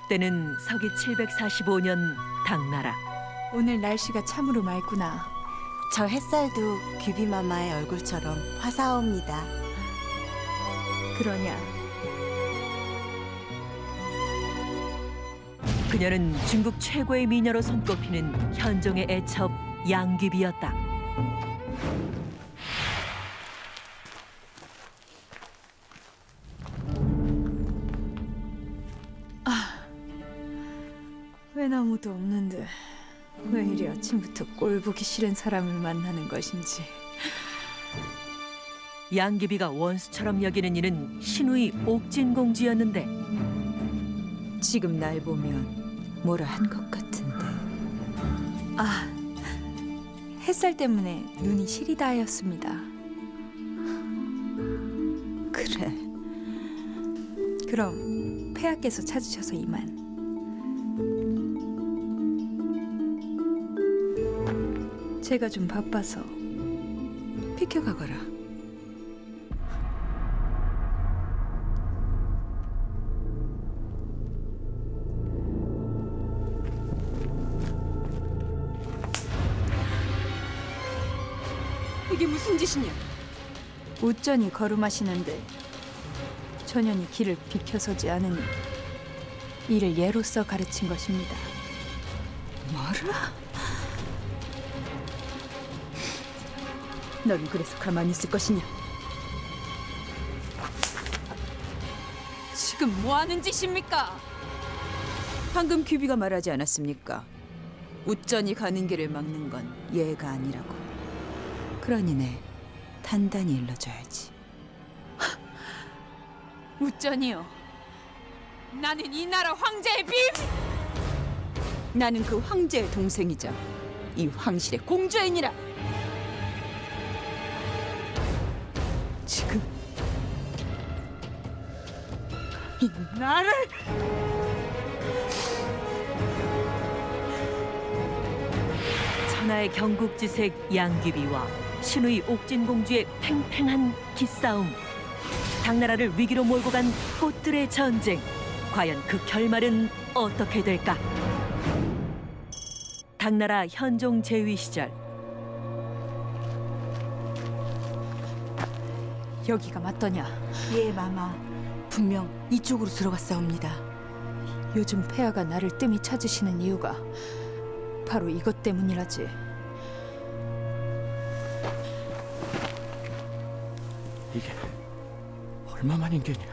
때는 서기 745년 당나라. 오늘 날씨가 참으로 맑구나. 저 햇살도 귀비마마의 얼굴처럼 화사옵니다. 그러냐? 그녀는 중국 최고의 미녀로 손꼽히는 현종의 애첩 양귀비였다. 웬 아무도 없는데 왜 이리 아침부터 꼴보기 싫은 사람을 만나는 것인지. 양귀비가 원수처럼 여기는 이는 신우이 옥진공주였는데 지금 날 보면 뭐라 한 것 같은데. 아, 햇살 때문에 눈이 시리다하였습니다. 그래, 그럼 폐하께서 찾으셔서 이만. 제가 좀 바빠서 비켜가거라. 이게 무슨 짓이냐? 우전히 걸음하시는데 전현이 길을 비켜서지 않으니 이를 예로써 가르친 것입니다. 뭐라? 넌 그래서 가만히 있을 것이냐? 지금 뭐 하는 짓입니까? 방금 귀비가 말하지 않았습니까? 우전히 가는 길을 막는 건 예가 아니라고. 그러니 내 단단히 일러줘야지. 우전이요. 나는 이 나라 황제의 빔! 나는 그 황제의 동생이자 이 황실의 공주이니라. 지금 이 나를 천하의 경국지색 양귀비와 신우이 옥진공주의 팽팽한 기싸움. 당나라를 위기로 몰고 간 꽃들의 전쟁. 과연 그 결말은 어떻게 될까? 당나라 현종 제위 시절 여기가 맞더냐? 예, 마마. 분명 이쪽으로 들어갔사옵니다. 요즘 폐하가 나를 뜸히 찾으시는 이유가 바로 이것 때문이라지. 이게 얼마만인 게냐?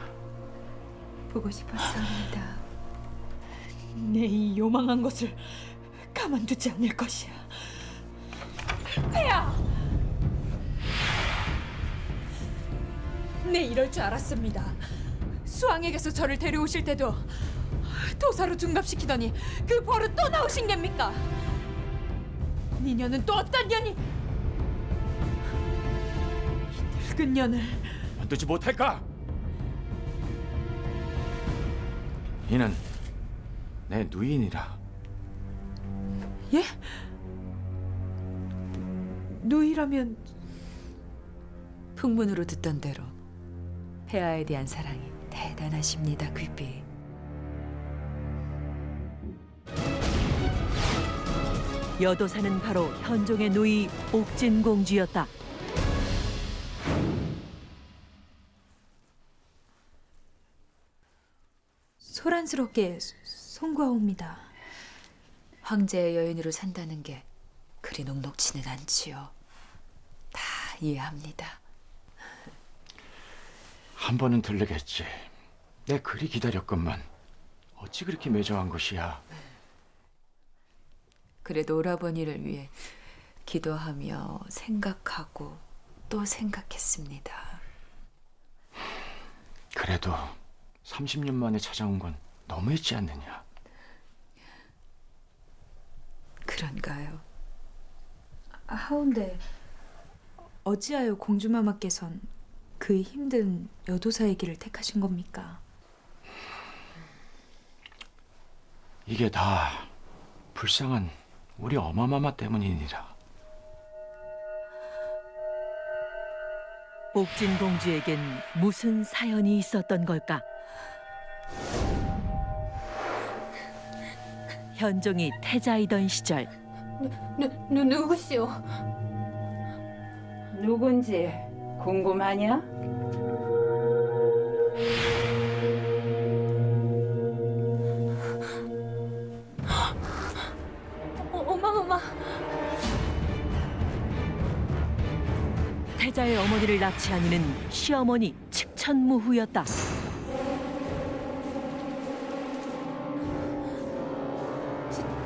보고 싶었사옵니다. 내 이 요망한 것을 가만두지 않을 것이야. 폐하! 네, 이럴 줄 알았습니다. 수왕에게서 저를 데려오실 때도 도사로 둔갑시키더니 그 버릇 또 나오신 겁니까? 니녀는 또 어떤 년이 이 늙은 년을 만두지 못할까? 이는 내 누인이라. 예? 누이라면 풍문으로 듣던 대로 폐하에 대한 사랑이 대단하십니다, 귀비. 여도사는 바로 현종의 누이 옥진공주였다. 소란스럽게 송구하옵니다. 황제의 여인으로 산다는 게 그리 녹록지는 않지요. 다 이해합니다. 한 번은 들르겠지. 내 그리 기다렸건만 어찌 그렇게 매정한 것이야? 그래도 오라버니를 위해 기도하며 생각하고 또 생각했습니다. 그래도 30년 만에 찾아온 건 너무했지 않느냐? 그런가요? 하운데 어찌하여 공주마마께선 그 힘든 여도사의 길을 택하신 겁니까? 이게 다 불쌍한 우리 어마마마 때문이니라. 옥진공주에겐 무슨 사연이 있었던 걸까? 현종이 태자이던 시절 누구시오? 누군지 궁금하냐? 엄마. 태자의 어머니를 납치한 이는 시어머니 칙천무후였다.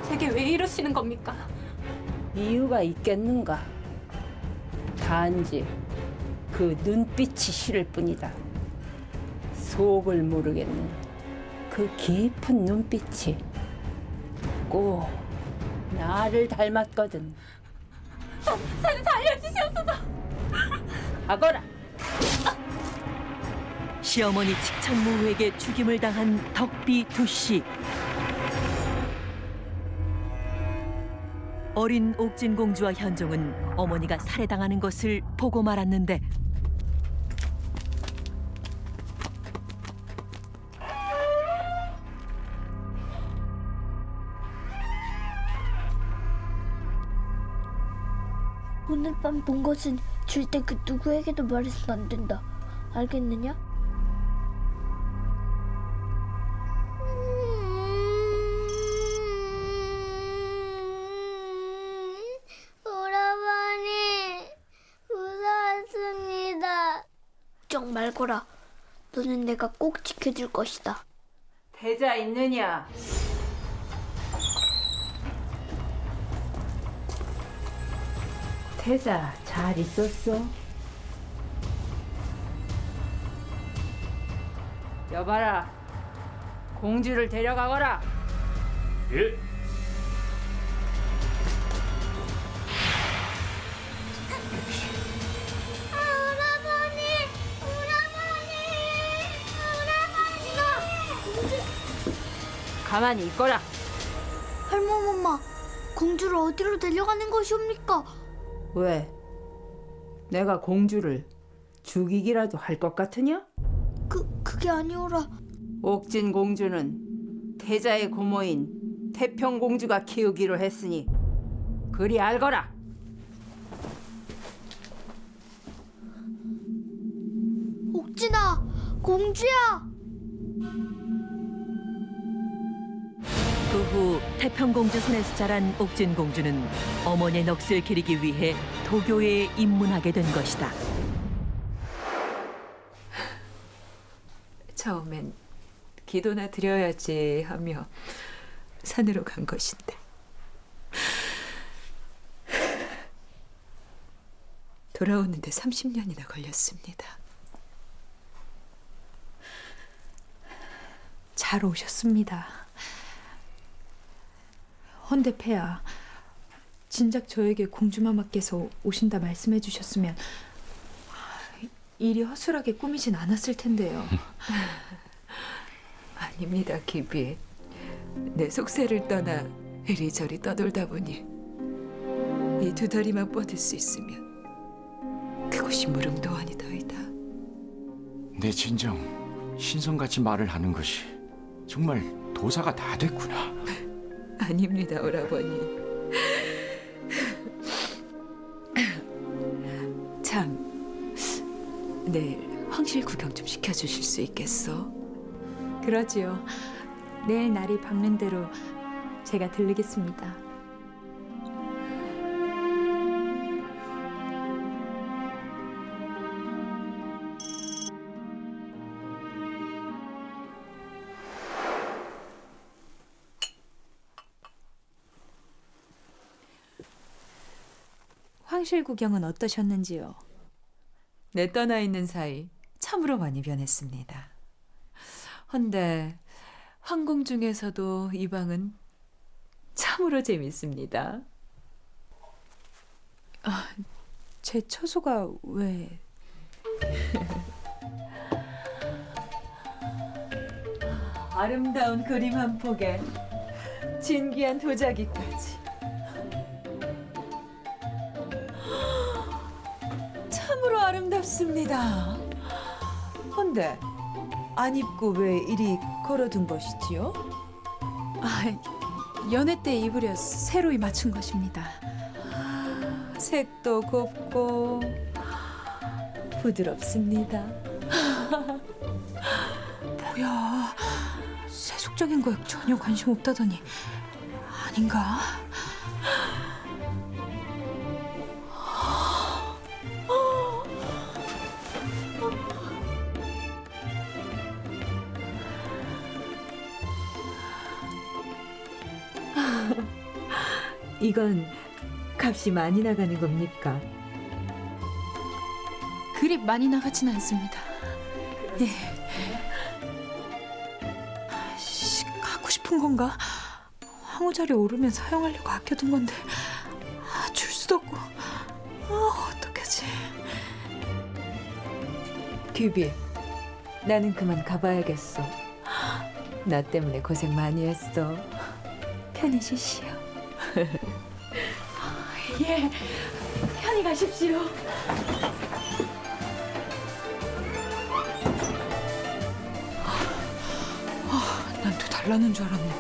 제게 왜 이러시는 겁니까? 이유가 있겠는가? 단지 그 눈빛이 싫을 뿐이다. 속을 모르겠는 그 깊은 눈빛이 꼭 나를 닮았거든. 살려주시옵소서. 가거라. 시어머니 칙천무후에게 죽임을 당한 덕비 두씨. 어린 옥진공주와 현종은 어머니가 살해당하는 것을 보고 말았는데 오늘 밤 본 것은 절대 그 누구에게도 말해서는 안 된다. 알겠느냐? 오라버니 무서웠습니다. 걱정 말거라. 너는 내가 꼭 지켜줄 것이다. 태자 있느냐? 태자 잘 있었어? 여봐라, 공주를 데려가거라. 예. 가만히 있거라. 할머엄마, 공주를 어디로 데려가는 것이옵니까? 왜? 내가 공주를 죽이기라도 할 것 같으냐? 그게 아니오라. 옥진 공주는 태자의 고모인 태평 공주가 키우기로 했으니 그리 알거라. 옥진아, 공주야. 그 후 태평공주 손에서 자란 옥진공주는 어머니의 넋을 기리기 위해 도교에 입문하게 된 것이다. 처음엔 기도나 드려야지 하며 산으로 간 것인데 돌아오는데 30년이나 걸렸습니다. 잘 오셨습니다. 헌데 폐하, 진작 저에게 공주마마께서 오신다 말씀해 주셨으면 일이 허술하게 꾸미진 않았을 텐데요. 아닙니다, 기비. 내 속세를 떠나 이리저리 떠돌다 보니 이 두 다리만 뻗을 수 있으면 그곳이 무릉도원이더이다. 내 진정 신성같이 말을 하는 것이 정말 도사가 다 됐구나. 아닙니다, 오라버니. 참, 내일 황실 구경 좀 시켜주실 수 있겠어? 그러지요. 내일 날이 밝는 대로 제가 들르겠습니다. 황실 구경은 어떠셨는지요? 내 떠나 있는 사이 참으로 많이 변했습니다. 헌데 황궁 중에서도 이 방은 참으로 재밌습니다. 제 처소가 왜... 아름다운 그림 한 폭에 진귀한 도자기까지. 참으로 아름답습니다. 헌데 안 입고 왜 이리 걸어둔 것이지요? 연애 때 입으려 새로이 맞춘 것입니다. 색도 곱고 부드럽습니다. 뭐야, 세속적인 거에 전혀 관심 없다더니 아닌가? 이건 값이 많이 나가는 겁니까? 그리 많이 나가진 않습니다. 예. 갖고 싶은 건가? 황후자리에 오르면 사용하려고 아껴둔 건데 줄 수도 없고 어떡하지? 규비, 나는 그만 가봐야겠어. 나 때문에 고생 많이 했어. 편히 쉬시오. 예, 편히 가십시오. 난 또 달라는 줄 알았네.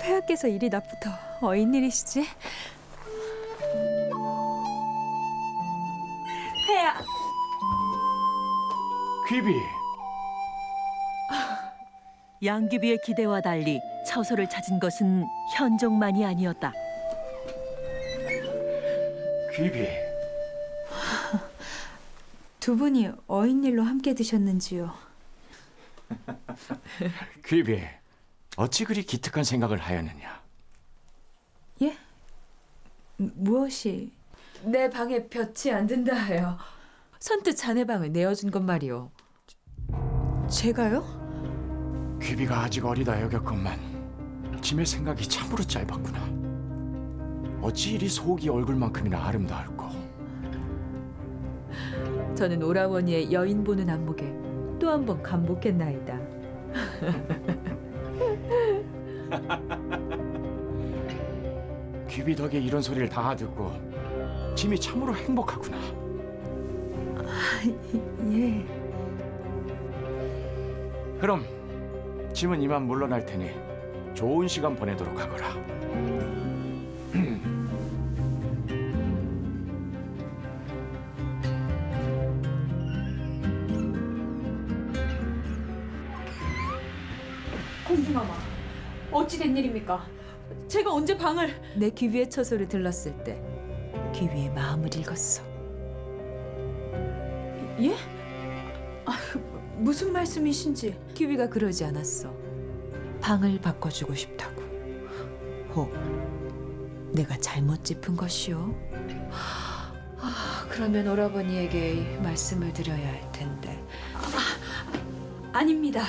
폐하께서 일이 낮부터 어인 일이시지? 폐하! 귀비, 양귀비의 기대와 달리 처소를 찾은 것은 현종만이 아니었다. 귀비. 두 분이 어인 일로 함께 드셨는지요? 귀비, 어찌 그리 기특한 생각을 하였느냐? 예? 무엇이? 내 방에 볕이 안 든다 하여 선뜻 자네 방을 내어준 것 말이오. 제가요? 귀비가 아직 어리다 여겼건만 짐의 생각이 참으로 짧았구나. 어찌 이리 속이 얼굴만큼이나 아름다울꼬. 저는 오라버니의 여인 보는 안목에 또 한 번 감복했나이다. 귀비 덕에 이런 소리를 다 듣고 짐이 참으로 행복하구나. 예. 그럼 짐은 이만 물러날 테니 좋은 시간 보내도록 하거라. 공주마마, 어찌 된 일입니까? 제가 언제 방을... 내 귀비의 처소를 들렀을 때 귀비의 마음을 읽었어. 예? 무슨 말씀이신지... 귀비가 그러지 않았어. 방을 바꿔주고 싶다고. 혹 내가 잘못 짚은 것이오? 그러면 오라버니에게 말씀을 드려야 할 텐데. 아닙니다.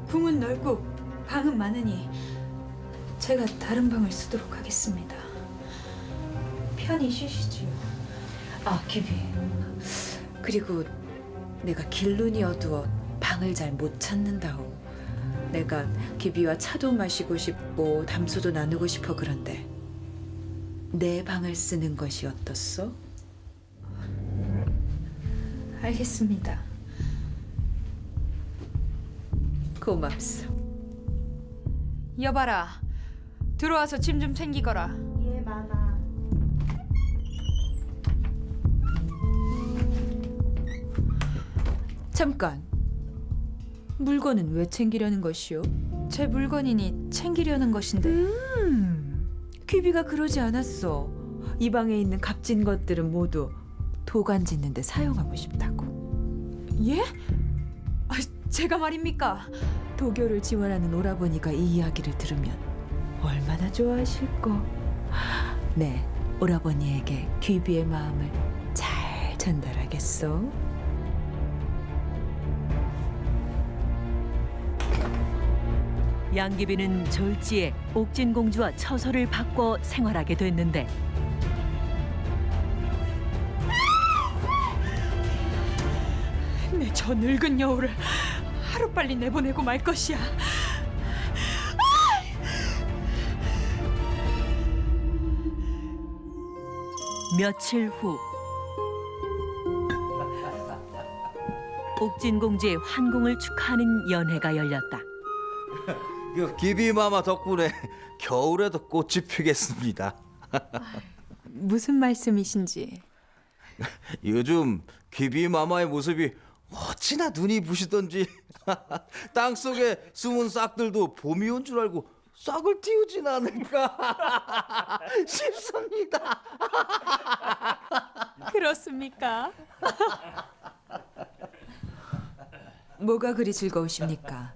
궁은 넓고 방은 많으니 제가 다른 방을 쓰도록 하겠습니다. 편히 쉬시지요. 귀비. 그리고 내가 길눈이 어두워 방을 잘 못 찾는다오. 내가 귀비와 차도 마시고 싶고 담소도 나누고 싶어. 그런데 내 방을 쓰는 것이 어떻소? 알겠습니다. 고맙소. 여봐라, 들어와서 짐 좀 챙기거라. 예, 마마. 잠깐. 물건은 왜 챙기려는 것이오? 제 물건이니 챙기려는 것인데 귀비가 그러지 않았어. 이 방에 있는 값진 것들은 모두 도관 짓는 데 사용하고 싶다고. 예? 제가 말입니까? 도교를 지원하는 오라버니가 이 이야기를 들으면 얼마나 좋아하실까. 네, 오라버니에게 귀비의 마음을 잘 전달하겠어. 양귀비는 졸지에 옥진공주와 처소를 바꿔 생활하게 됐는데 내 저 늙은 여우를 하루빨리 내보내고 말 것이야. 며칠 후 옥진공주의 환궁을 축하하는 연회가 열렸다. 그 기비마마 덕분에 겨울에도 꽃이 피겠습니다. 무슨 말씀이신지. 요즘 기비마마의 모습이 어찌나 눈이 부시던지 땅속에 숨은 싹들도 봄이 온 줄 알고 싹을 틔우진 않을까 싶습니다. 그렇습니까? 뭐가 그리 즐거우십니까?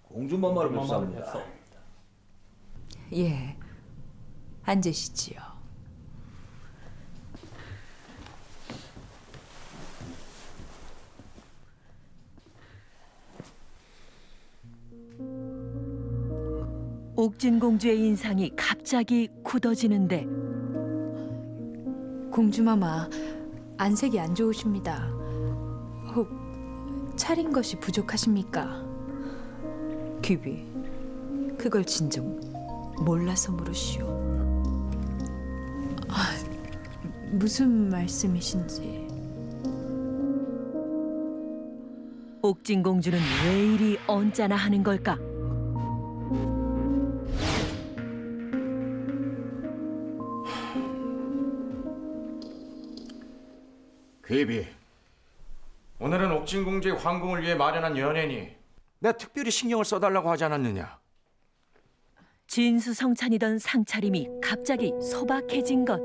공주마마를 뵙사옵니다. 예, 앉으시지요. 옥진공주의 인상이 갑자기 굳어지는데 공주마마, 안색이 안 좋으십니다. 혹 차린 것이 부족하십니까? 귀비, 그걸 진정 몰라서 물으시오. 무슨 말씀이신지. 옥진공주는 왜 이리 언짢아 하는 걸까? 귀비, 오늘은 옥진공주의 환궁을 위해 마련한 연회니 내가 특별히 신경을 써달라고 하지 않았느냐? 진수성찬이던 상차림이 갑자기 소박해진 것.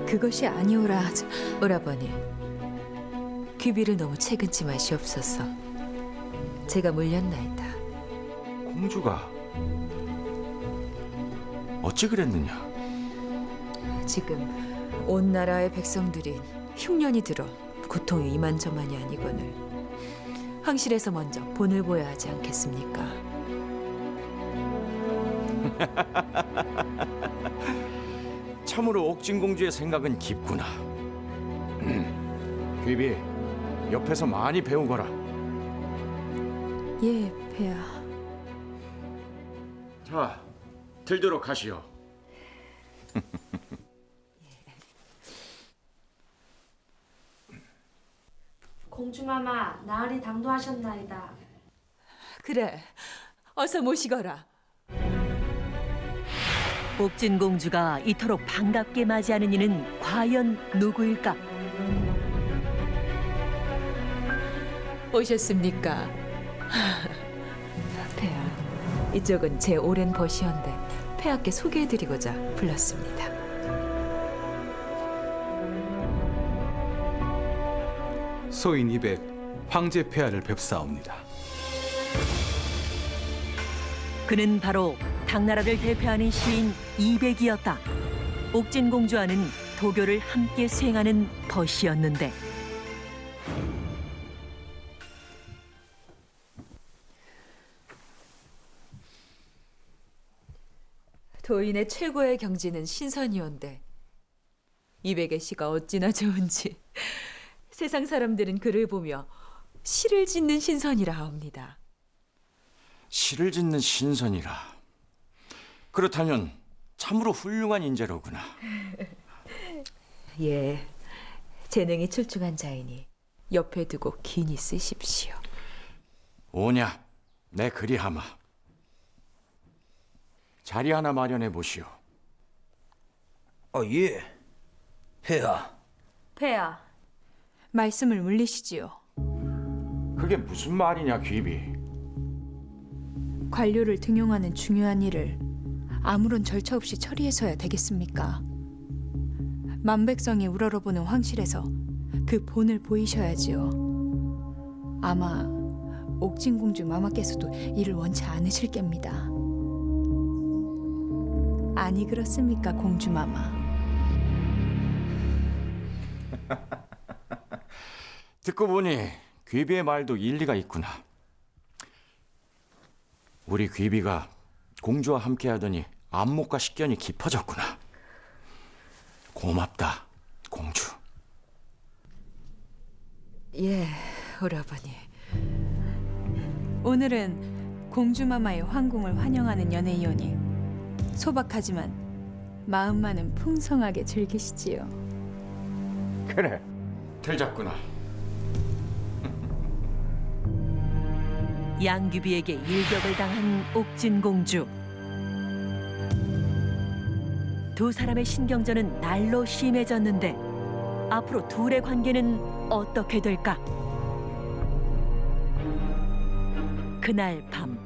그것이 아니오라. 오라버니, 귀비를 너무 채근치 마시옵소서. 제가 물렸나이다. 공주가 어찌 그랬느냐? 지금 온 나라의 백성들이 흉년이 들어 고통이 이만저만이 아니거늘 황실에서 먼저 본을 보여야 하지 않겠습니까? 참으로 옥진공주의 생각은 깊구나. 귀비, 옆에서 많이 배우거라. 예, 폐하. 자, 들도록 하시오. 공주마마 나으리 당도하셨나이다. 그래, 어서 모시거라. 옥진공주가 이토록 반갑게 맞이하는 이는 과연 누구일까? 오셨습니까? 폐하, 이쪽은 제 오랜 벗이언데 폐하께 소개해드리고자 불렀습니다. 소인 이백 황제 폐하를 뵙사옵니다. 그는 바로 당나라를 대표하는 시인 이백이었다. 옥진공주와는 도교를 함께 수행하는 벗이었는데 도인의 최고의 경지는 신선이온데 이백의 시가 어찌나 좋은지 세상 사람들은 그를 보며 시를 짓는 신선이라 합니다. 시를 짓는 신선이라. 그렇다면 참으로 훌륭한 인재로구나. 예, 재능이 출중한 자이니 옆에 두고 긴히 쓰십시오. 오냐, 내 그리하마. 자리 하나 마련해 보시오. 예, 폐하. 폐하. 말씀을 물리시지요. 그게 무슨 말이냐, 귀비. 관료를 등용하는 중요한 일을 아무런 절차 없이 처리해서야 되겠습니까? 만백성이 우러러보는 황실에서 그 본을 보이셔야지요. 아마 옥진공주 마마께서도 이를 원치 않으실 겁니다. 아니 그렇습니까, 공주 마마? 듣고 보니 귀비의 말도 일리가 있구나. 우리 귀비가 공주와 함께 하더니 안목과 식견이 깊어졌구나. 고맙다, 공주. 예, 오라버니. 오늘은 공주마마의 황궁을 환영하는 연애이오니 소박하지만 마음만은 풍성하게 즐기시지요. 그래, tel 잡구나. 양귀비에게 일격을 당한 옥진공주. 두 사람의 신경전은 날로 심해졌는데 앞으로 둘의 관계는 어떻게 될까? 그날 밤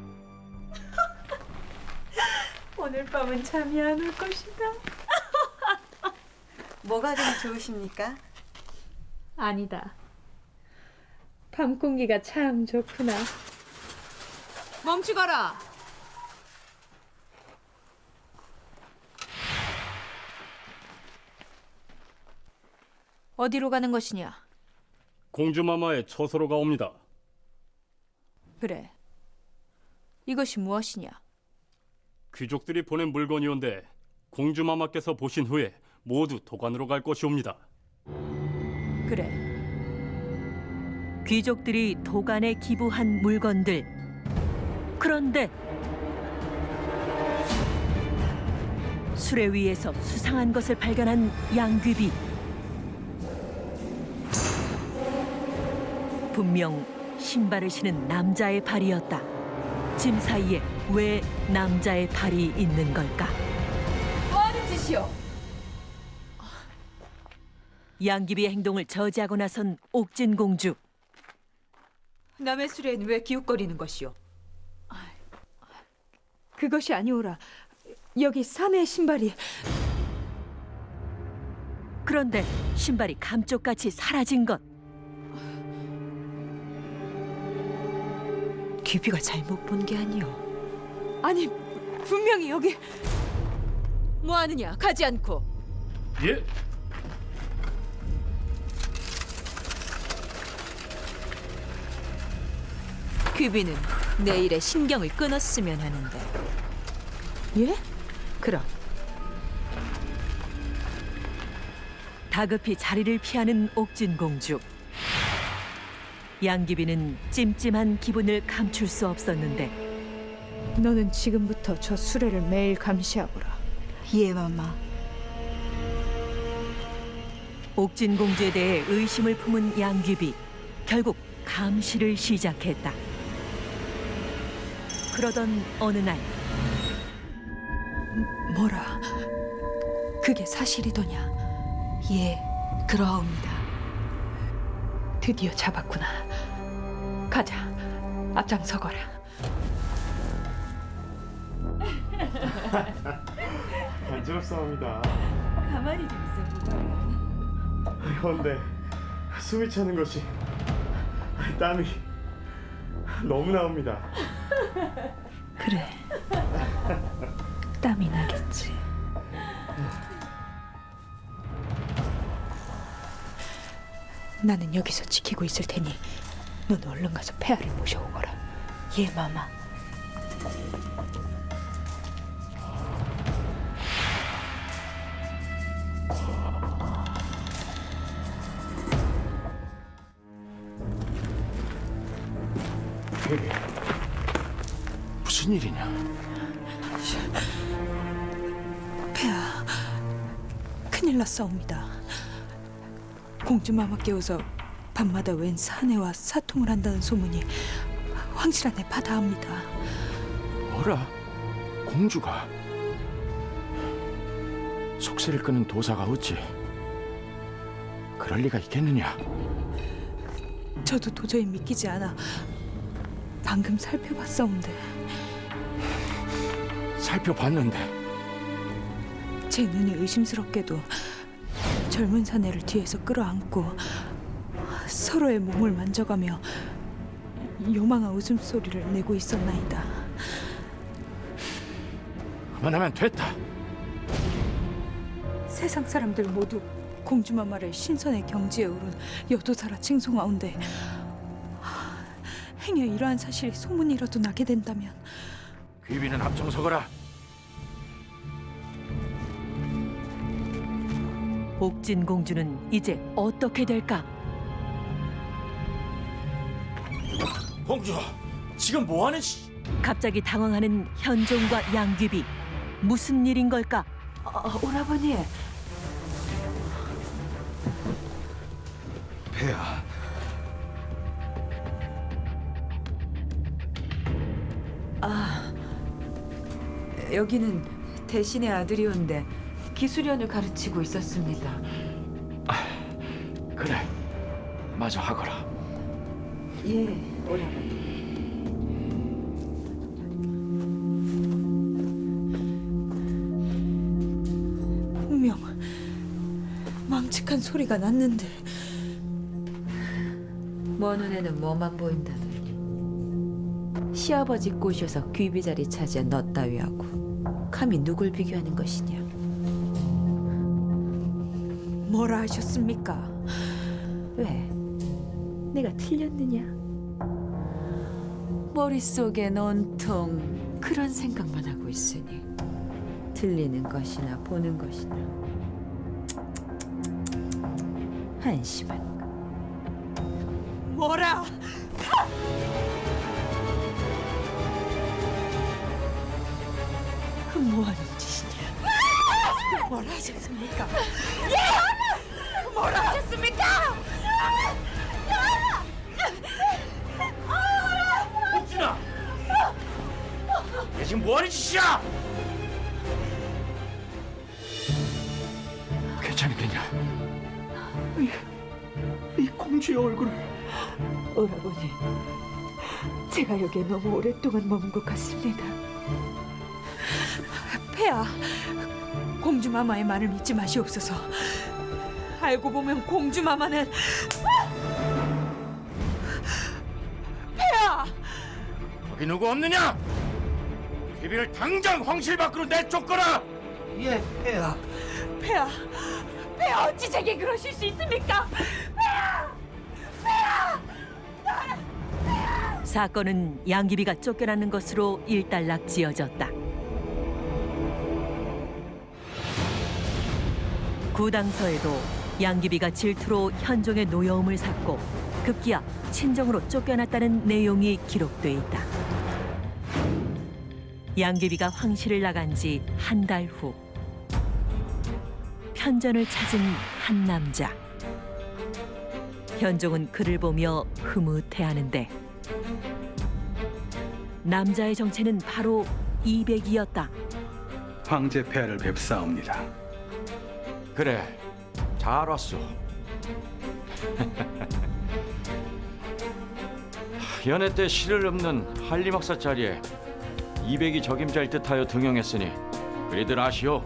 오늘 밤은 잠이 안 올 것이다. 뭐가 좀 좋으십니까? 아니다. 밤 공기가 참 좋구나. 멈추거라. 어디로 가는 것이냐? 공주마마의 처소로 가옵니다. 그래. 이것이 무엇이냐? 귀족들이 보낸 물건이온데 공주마마께서 보신 후에 모두 도관으로 갈 것이옵니다. 그래. 귀족들이 도관에 기부한 물건들. 그런데 수레 위에서 수상한 것을 발견한 양귀비. 분명 신발을 신은 남자의 발이었다. 짐 사이에 왜 남자의 발이 있는 걸까? 뭐하는 짓이오? 양귀비의 행동을 저지하고 나선 옥진공주. 남의 수레는 왜 기웃거리는 것이오? 그것이 아니오라. 여기 사내의 신발이. 그런데 신발이 감쪽같이 사라진 것. 귀비가 잘못 본 게 아니오. 아니, 분명히 여기. 뭐하느냐? 가지 않고. 예? 귀비는 내일에 신경을 끊었으면 하는데. 예? 그럼. 다급히 자리를 피하는 옥진공주. 양귀비는 찜찜한 기분을 감출 수 없었는데 너는 지금부터 저 수레를 매일 감시하거라. 예, 마마. 옥진공주에 대해 의심을 품은 양귀비. 결국 감시를 시작했다. 그러던 어느 날 뭐라? 그게 사실이더냐? 예, 그러옵니다. 드디어 잡았구나. 가자. 앞장서거라. 간지럽사옵니다. 가만히 좀 있어. 그런데 숨이 차는 것이 땀이 너무 나옵니다. 그래. 땀이 나겠지. 나는 여기서 지키고 있을 테니 넌 얼른 가서 폐하를 모셔오거라. 예, 마마. 무슨 일이냐? 폐하, 큰일 났사옵니다. 공주마마 깨워서 밤마다 웬 사내와 사통을 한다는 소문이 황실 안에 바다합니다. 뭐라? 공주가? 속세를 끄는 도사가 어찌 그럴 리가 있겠느냐? 저도 도저히 믿기지 않아 방금 살펴봤사온데 살펴봤는데 제 눈이 의심스럽게도 젊은 사내를 뒤에서 끌어안고 서로의 몸을 만져가며 요망한 웃음소리를 내고 있었나이다. 그만하면 됐다. 세상 사람들 모두 공주마마를 신선의 경지에 오른 여도사라 칭송하온데 행여 이러한 사실이 소문이라도 나게 된다면 귀비는 앞장서거라. 옥진공주는 이제 어떻게 될까? 공주, 지금 뭐하는 갑자기 당황하는 현종과 양귀비. 무슨 일인 걸까? 오라버니. 폐하, 여기는 대신의 아들이온데 기술연을 가르치고 있었습니다. 그래, 마저 하거라. 예, 오라버니. 분명 망측한 소리가 났는데 먼 눈에는 뭐만 보인다더니 시아버지 꼬셔서 귀비 자리 차지한 너 따위하고 감히 누굴 비교하는 것이냐. 뭐라 하셨습니까? 왜? 내가 틀렸느냐? 머릿속엔 온통 그런 생각만 하고 있으니 들리는 것이나 보는 것이나 한심한 거. 뭐라? 뭐하는 짓이냐? 뭐라 하셨습니까? 뭐라 하셨습니까? 옥진아! 얘 지금 뭐하는 짓이야? 괜찮겠냐? 이 공주의 얼굴을. 오라버니, 제가 여기에 너무 오랫동안 머문 것 같습니다. 폐하, 공주마마의 말을 믿지 마시옵소서. 알고 보면 공주마마는 폐하! 거기 누구 없느냐? 귀비를 당장 황실 밖으로 내쫓거라! 예, 폐하. 폐하, 폐하 어찌 제게 그러실 수 있습니까? 사건은 양귀비가 쫓겨나는 것으로 일단락지어졌다. 구당서에도 양귀비가 질투로 현종의 노여움을 샀고 급기야 친정으로 쫓겨났다는 내용이 기록돼 있다. 양귀비가 황실을 나간 지 한 달 후 편전을 찾은 한 남자. 현종은 그를 보며 흐뭇해하는데 남자의 정체는 바로 이백이었다. 황제 폐하를 뵙사옵니다. 그래, 잘 왔소. 연애 때 실을 읊는 한림학사 자리에 200이 적임자일 듯하여 등용했으니 그리들 아시오.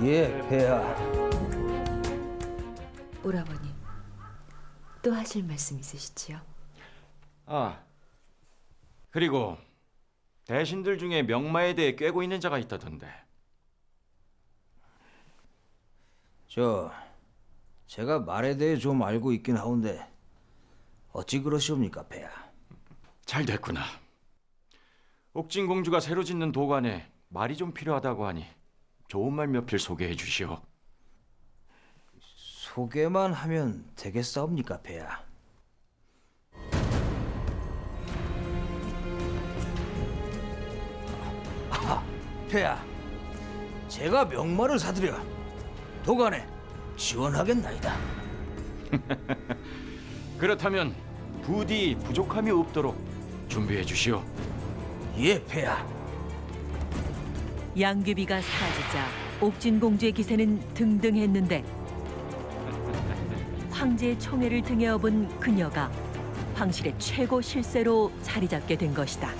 예, 폐하. 오라버니, 또 하실 말씀 있으시지요? 아, 그리고 대신들 중에 명마에 대해 꿰고 있는 자가 있다던데. 제가 말에 대해 좀 알고 있긴 하온데 어찌 그러시옵니까, 폐하? 잘 됐구나. 옥진 공주가 새로 짓는 도관에 말이 좀 필요하다고 하니 좋은 말 몇 필 소개해 주시오. 소개만 하면 되겠사옵니까, 폐하? 폐하, 제가 명마를 사드려 도관에 지원하겠나이다. 그렇다면 부디 부족함이 없도록 준비해 주시오. 예, 폐하. 양귀비가 사라지자 옥진공주의 기세는 등등했는데 황제의 총애를 등에 업은 그녀가 황실의 최고 실세로 자리 잡게 된 것이다.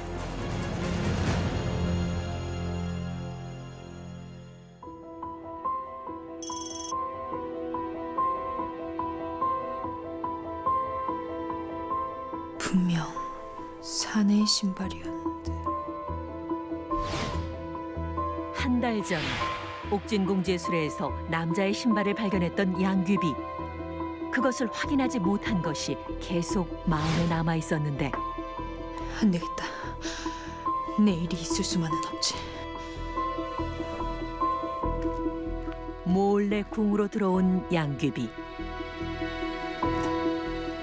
분명 사내의 신발이었는데. 한 달 전 옥진공주의 수레에서 남자의 신발을 발견했던 양귀비. 그것을 확인하지 못한 것이 계속 마음에 남아 있었는데 안 되겠다. 내일이 있을 수만은 없지. 몰래 궁으로 들어온 양귀비.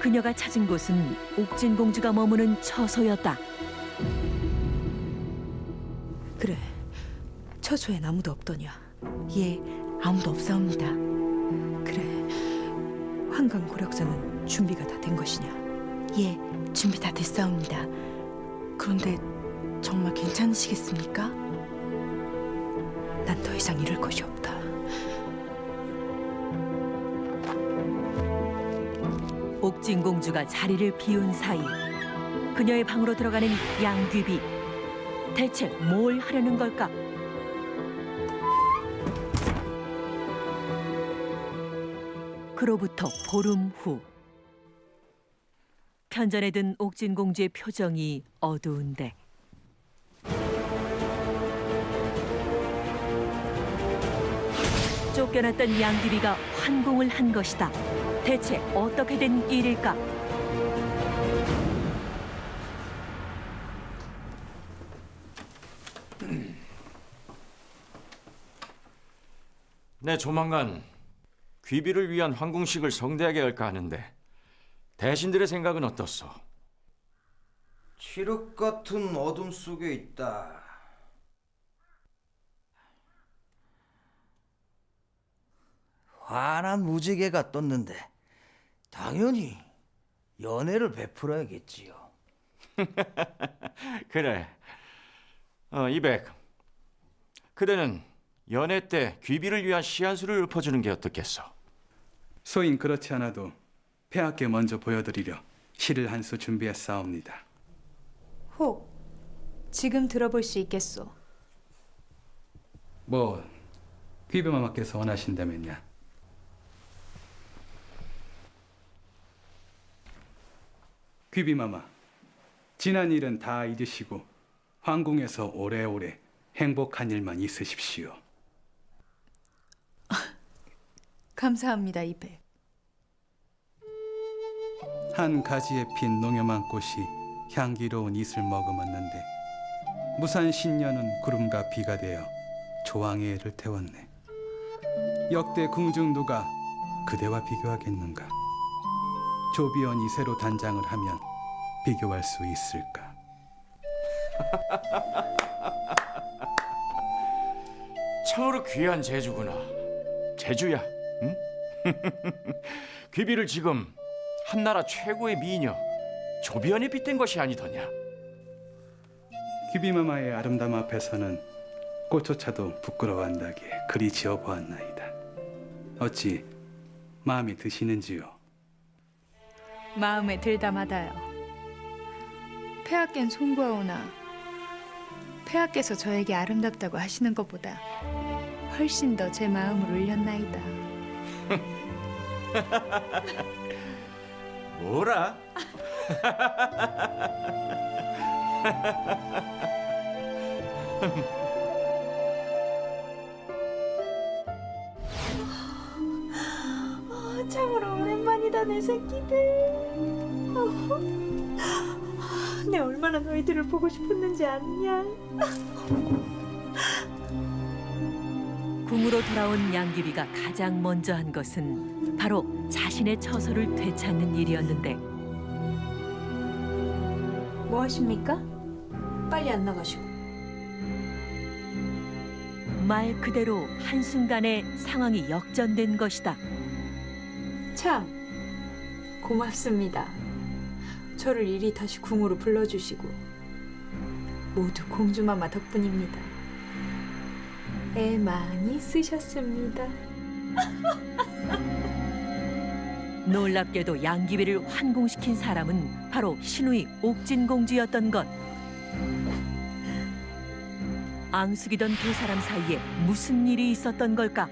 그녀 그녀가 찾은 곳은 옥진공주가 머무는 처소였다. 그래, 처소엔 아무도 없더냐? 예, 아무도 없사옵니다. 그래, 한강고력사는 준비가 다 된 것이냐? 예, 준비 다 됐사옵니다. 그런데 정말 괜찮으시겠습니까? 난 더 이상 잃을 것이 없다. 옥진공주가 자리를 비운 사이 그녀의 방으로 들어가는 양귀비. 대체 뭘 하려는 걸까? 그로부터 보름 후 편전에 든 옥진공주의 표정이 어두운데 쫓겨났던 양귀비가 환공을 한 것이다. 대체 어떻게 된 일일까? 네, 조만간 귀비를 위한 황궁식을 성대하게 할까 하는데 대신들의 생각은 어떻소? 칠흑 같은 어둠 속에 있다. 환한 무지개가 떴는데 당연히 연애를 베풀어야겠지요. 그래. 이백. 그대는 연애 때 귀비를 위한 시한수를 읊어주는 게 어떻겠소? 소인 그렇지 않아도 폐하께 먼저 보여드리려 시를 한 수 준비했사옵니다. 혹 지금 들어볼 수 있겠소? 뭐 귀비마마께서 원하신다면야. 귀비마마, 지난 일은 다 잊으시고 황궁에서 오래오래 행복한 일만 있으십시오. 감사합니다, 이백. 한 가지에 핀 농염한 꽃이 향기로운 잇을 머금었는데 무산 신년은 구름과 비가 되어 조왕의 애를 태웠네. 역대 궁중도가 그대와 비교하겠는가? 조비원 이세로 단장을 하면 비교할 수 있을까? 참으로 귀한 제주구나. 제주야, 응? 귀비를 지금 한나라 최고의 미녀 조비언에 빗댄 것이 아니더냐? 귀비마마의 아름다움 앞에서는 꽃조차도 부끄러워한다기에 그리 지어보았나이다. 어찌 마음에 드시는지요? 마음에 들다마다요. 폐하께는 송구하오나 폐하께서 저에게 아름답다고 하시는 것보다 훨씬 더 제 마음을 울렸나이다. 뭐라? 참으로 오랜만이다, 내 새끼들. 내 얼마나 너희들을 보고 싶었는지 아느냐? 궁으로 돌아온 양귀비가 가장 먼저 한 것은 바로 자신의 처소를 되찾는 일이었는데 뭐 하십니까? 빨리 안 나가시고. 말 그대로 한순간에 상황이 역전된 것이다. 참 고맙습니다. 저를 이리 다시 궁으로 불러주시고 모두 공주마마 덕분입니다. 애 많이 쓰셨습니다. 놀랍게도 양귀비를 환궁시킨 사람은 바로 신우이 옥진공주였던 것. 앙숙이던 두 사람 사이에 무슨 일이 있었던 걸까?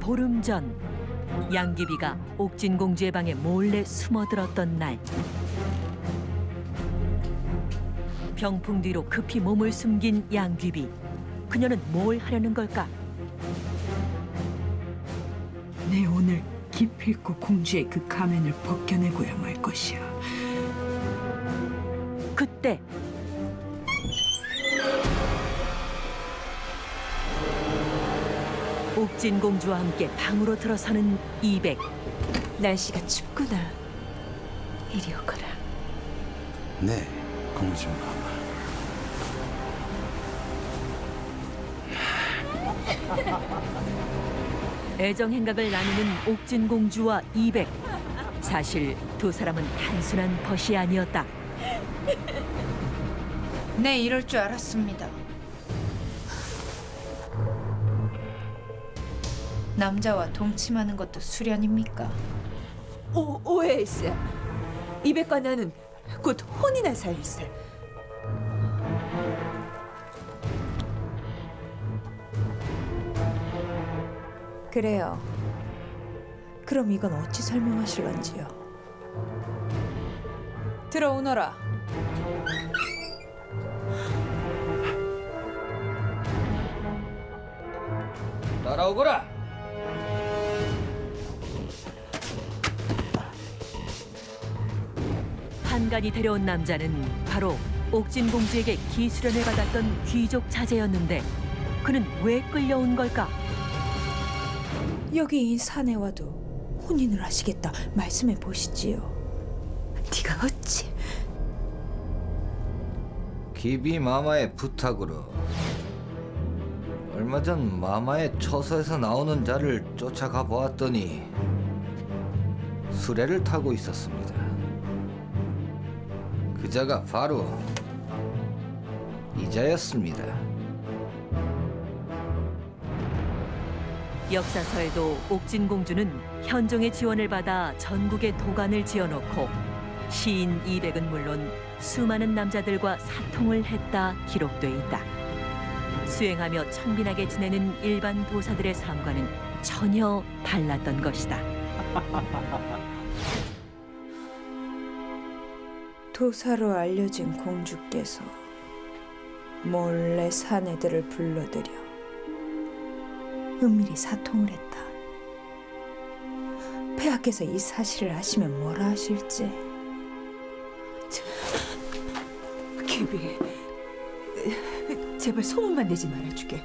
보름 전 양귀비가 옥진공주의 방에 몰래 숨어들었던 날, 병풍 뒤로 급히 몸을 숨긴 양귀비. 그녀는 뭘 하려는 걸까? 내 오늘 기필코 공주의 그 가면을 벗겨내고야 말 것이야. 그때 옥진 공주와 함께 방으로 들어서는 이백. 날씨가 춥구나. 이리 오거라. 네, 공주마마. 애정 행각을 나누는 옥진 공주와 이백. 사실 두 사람은 단순한 벗이 아니었다. 네, 이럴 줄 알았습니다. 남자와 동침하는 것도 수련입니까? 오해일세. 이백과 나는 곧 혼인할 사이일세. 그래요. 그럼 이건 어찌 설명하실런지요? 들어오너라. 따라오거라. 한간이 데려온 남자는 바로 옥진 공주에게 기수련을 받았던 귀족 자제였는데 그는 왜 끌려온 걸까? 여기 이 산에 와도 혼인을 하시겠다 말씀해 보시지요. 네가 어찌? 기비 마마의 부탁으로 얼마 전 마마의 처소에서 나오는 자를 쫓아가 보았더니 수레를 타고 있었습니다. 그자가 바로 이자였습니다. 역사서에도 옥진 공주는 현종의 지원을 받아 전국에 도관을 지어놓고 시인 이백은 물론 수많은 남자들과 사통을 했다 기록돼 있다. 수행하며 청빈하게 지내는 일반 도사들의 삶과는 전혀 달랐던 것이다. 도사로 알려진 공주께서 몰래 사내들을 불러들여 은밀히 사통을 했다. 폐하께서 이 사실을 아시면 뭐라 하실지. 기비, 제발 소문만 내지 말아주게.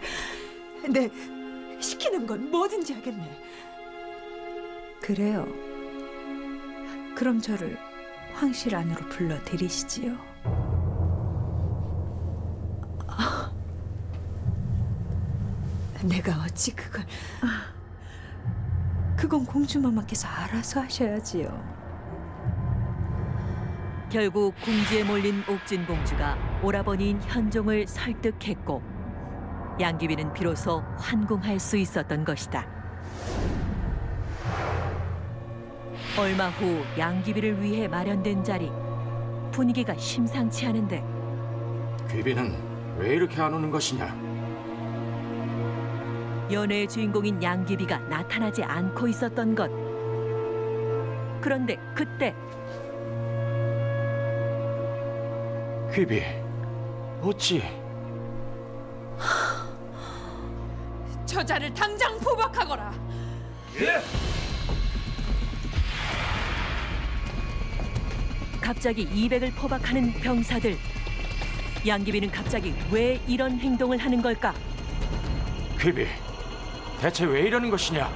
내 시키는 건 뭐든지 하겠네. 그래요. 그럼 저를 황실 안으로 불러들이시지요. 내가 어찌 그걸... 그건 공주마마께서 알아서 하셔야지요. 결국 궁지에 몰린 옥진 공주가 오라버니인 현종을 설득했고 양귀비는 비로소 환궁할 수 있었던 것이다. 얼마 후 양귀비를 위해 마련된 자리. 분위기가 심상치 않은데 귀비는 왜 이렇게 안 오는 것이냐? 연애의 주인공인 양귀비가 나타나지 않고 있었던 것. 그런데 그때 귀비, 어찌? 저자를 당장 포박하거라. 예! 갑자기 이백을 포박하는 병사들. 양귀비는 갑자기 왜 이런 행동을 하는 걸까? 귀비, 대체 왜 이러는 것이냐?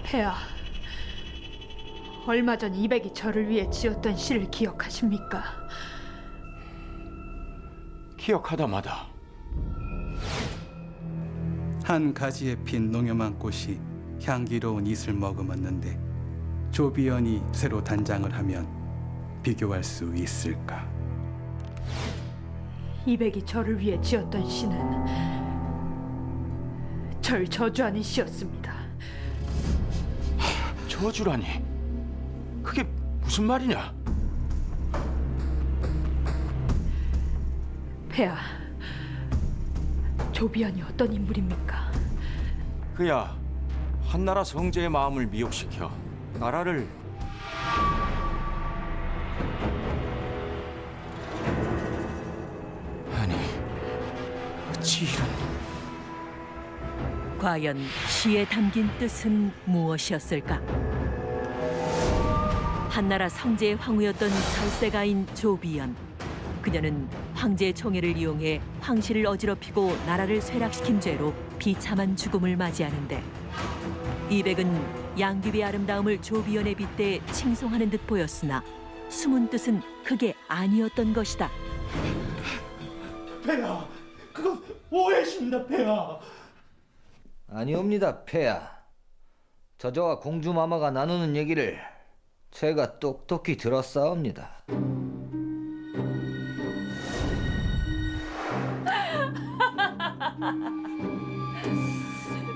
폐하, 얼마 전 이백이 저를 위해 지었던 시를 기억하십니까? 기억하다마다 한 가지에 핀 농염한 꽃이 향기로운 잇을 머금었는데 조비연이 새로 단장을 하면 비교할 수 있을까? 이백이 저를 위해 지었던 시는 절 저주하는 시였습니다. 저주라니? 그게 무슨 말이냐? 폐하, 조비연이 어떤 인물입니까? 그야 한나라 성제의 마음을 미혹시켜 나라를 아니 어찌 이런 과연 시에 담긴 뜻은 무엇이었을까? 한나라 성제의 황후였던 절세가인 조비연. 그녀는 황제의 총애를 이용해 황실을 어지럽히고 나라를 쇠락시킨 죄로 비참한 죽음을 맞이하는데 이백은 양귀비의 아름다움을 조비연에 빗대 칭송하는 듯 보였으나 숨은 뜻은 그게 아니었던 것이다. 폐하, 그건 오해십니다, 폐하. 아니옵니다, 폐하. 저자와 공주마마가 나누는 얘기를 제가 똑똑히 들었사옵니다.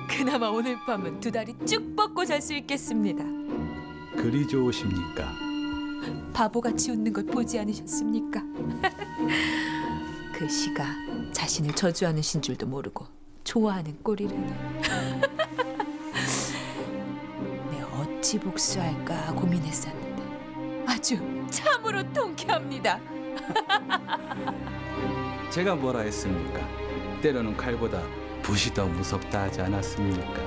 그나마 오늘 밤은 두 다리 쭉 뻗고 잘 수 있겠습니다. 그리 좋으십니까? 바보같이 웃는 것 보지 않으셨습니까? 그 시가 자신을 저주하는 신 줄도 모르고 좋아하는 꼴이라니. 내 어찌 복수할까 고민했었는데 아주 참으로 통쾌합니다. 제가 뭐라 했습니까? 때로는 칼보다 붓이 더 무섭다 하지 않았습니까?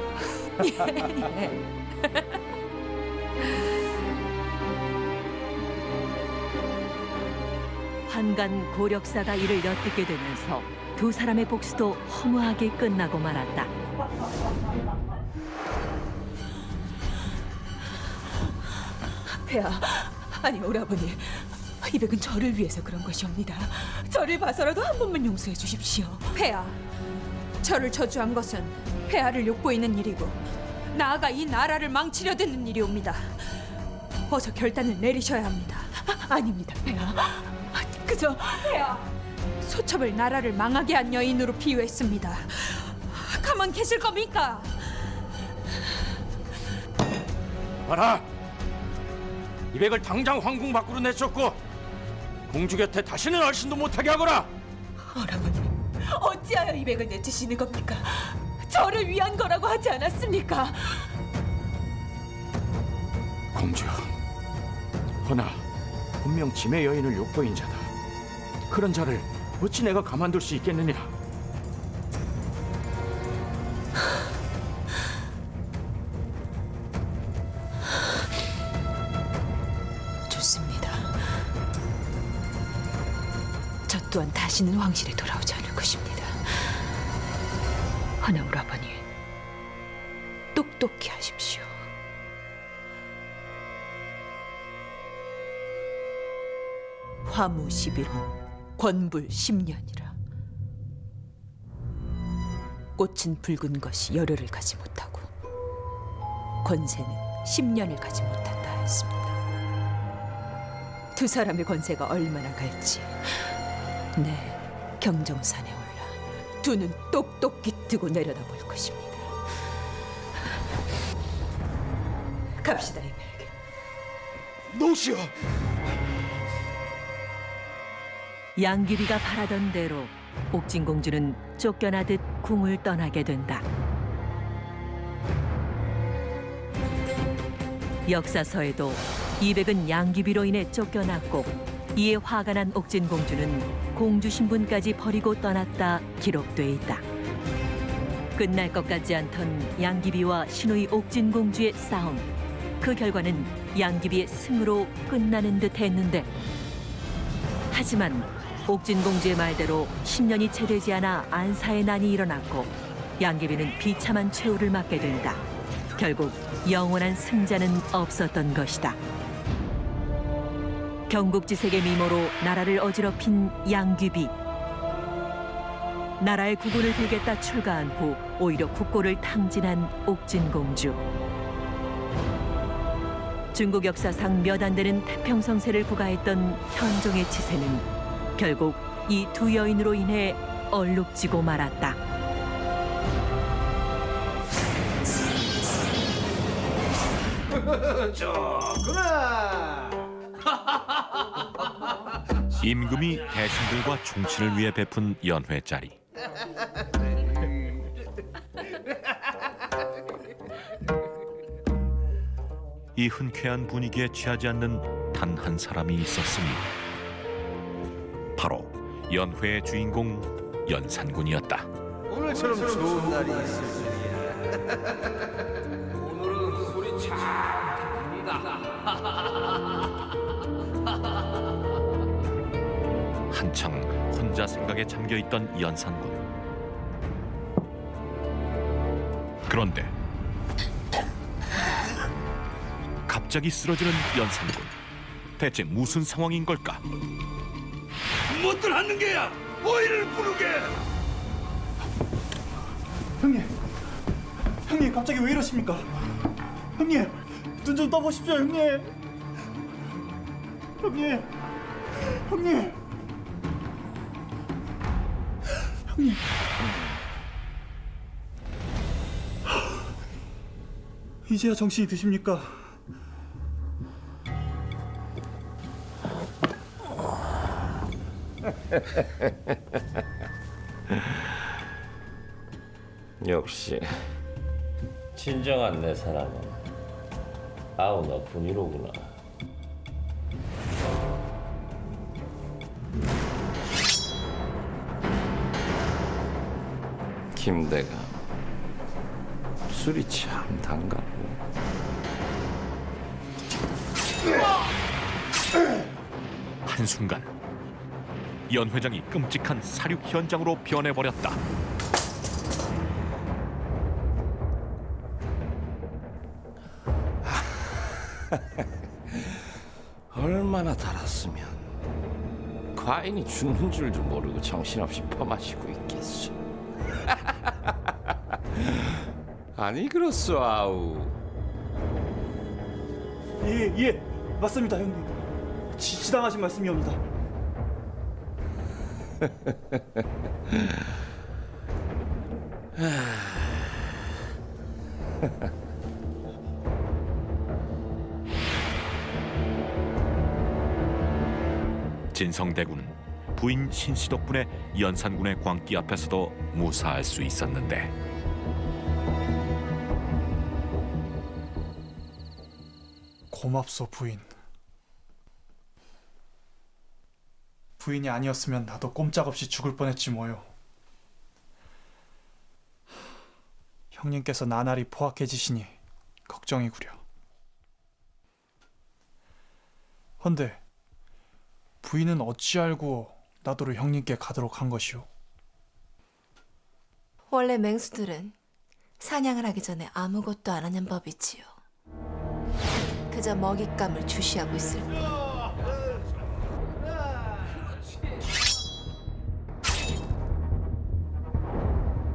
환관 고력사가 이를 엿듣게 되면서 두 사람의 복수도 허무하게 끝나고 말았다. 폐하, 아니 오라버니, 이백은 저를 위해서 그런 것이옵니다. 저를 봐서라도 한 번만 용서해 주십시오. 폐하, 저를 저주한 것은 폐하를 욕보이는 일이고 나아가 이 나라를 망치려 드는 일이옵니다. 어서 결단을 내리셔야 합니다. 아닙니다, 폐하. 그저 폐하, 소첩을 나라를 망하게 한 여인으로 비유했습니다. 가만 계실 겁니까? 봐라! 이백을 당장 황궁 밖으로 내쫓고 공주 곁에 다시는 얼씬도 못하게 하거라! 오라버니, 어찌하여 이백을 내치시는 겁니까? 저를 위한 거라고 하지 않았습니까? 공주, 허나 분명 짐의 여인을 욕보인 자다. 그런 자를 어찌 내가 가만둘 수 있겠느냐? 좋습니다. 저 또한 다시는 황실에 돌아오지 않을 것입니다. 하나 오라버니, 똑똑히 하십시오. 화무 11호, 권불 10년이라. 꽃은 붉은 것이 열흘을 가지 못하고 권세는 10년을 가지 못한다 하였습니다. 두 사람의 권세가 얼마나 갈지 내 경정산에 올라 두 눈 똑똑히 뜨고 내려다볼 것입니다. 갑시다, 이백. 노시여. 양귀비가 바라던 대로 옥진공주는 쫓겨나듯 궁을 떠나게 된다. 역사서에도 이백은 양귀비로 인해 쫓겨났고 이에 화가 난 옥진공주는 공주 신분까지 버리고 떠났다 기록돼 있다. 끝날 것 같지 않던 양귀비와 신우이 옥진공주의 싸움. 그 결과는 양귀비의 승으로 끝나는 듯 했는데 하지만 옥진공주의 말대로 10년이 채 되지 않아 안사의 난이 일어났고 양귀비는 비참한 최후를 맞게 된다. 결국 영원한 승자는 없었던 것이다. 경국지색의 미모로 나라를 어지럽힌 양귀비. 나라의 국운을 빌겠다 출가한 후 오히려 국고를 탕진한 옥진공주. 중국 역사상 몇 안 되는 태평성세를 구가했던 현종의 치세는 결국 이 두 여인으로 인해 얼룩지고 말았다. 좋구나. 임금이 대신들과 종친을 위해 베푼 연회짜리. 이 흔쾌한 분위기에 취하지 않는 단 한 사람이 있었으니 바로 연회의 주인공 연산군이었다. 오늘처럼 좋은 날이 있을 줄이야. 오늘은 술이 참 듭니다. 한창 혼자 생각에 잠겨있던 연산군. 그런데 갑자기 쓰러지는 연산군. 대체 무슨 상황인 걸까? 못들 하는 게야. 오이를 부르게. 형님 갑자기 왜 이러십니까? 형님 눈 좀 떠보십시오 형님. 형님. 이제야 정신이 드십니까? 역시 진정한 내 사랑은 아우 너뿐이로구나. 김대감 술이 참 단가고. 한순간 연 회장이 끔찍한 사륙 현장으로 변해버렸다. 얼마나 달았으면 과인이 죽는 줄도 모르고 정신없이 퍼마시고 있겠어. 아니 그렇소 아우. 예 맞습니다 형님. 지당하신 말씀이옵니다. 진성대군은 부인 신씨 덕분에 연산군의 광기 앞에서도 무사할 수 있었는데 고맙소 부인. 부인이 아니었으면 나도 꼼짝없이 죽을 뻔했지 뭐요. 형님께서 나날이 포악해지시니 걱정이구려. 헌데 부인은 어찌 알고 나더러 형님께 가도록 한 것이오? 원래 맹수들은 사냥을 하기 전에 아무것도 안 하는 법이지요. 그저 먹잇감을 주시하고 있을 뿐.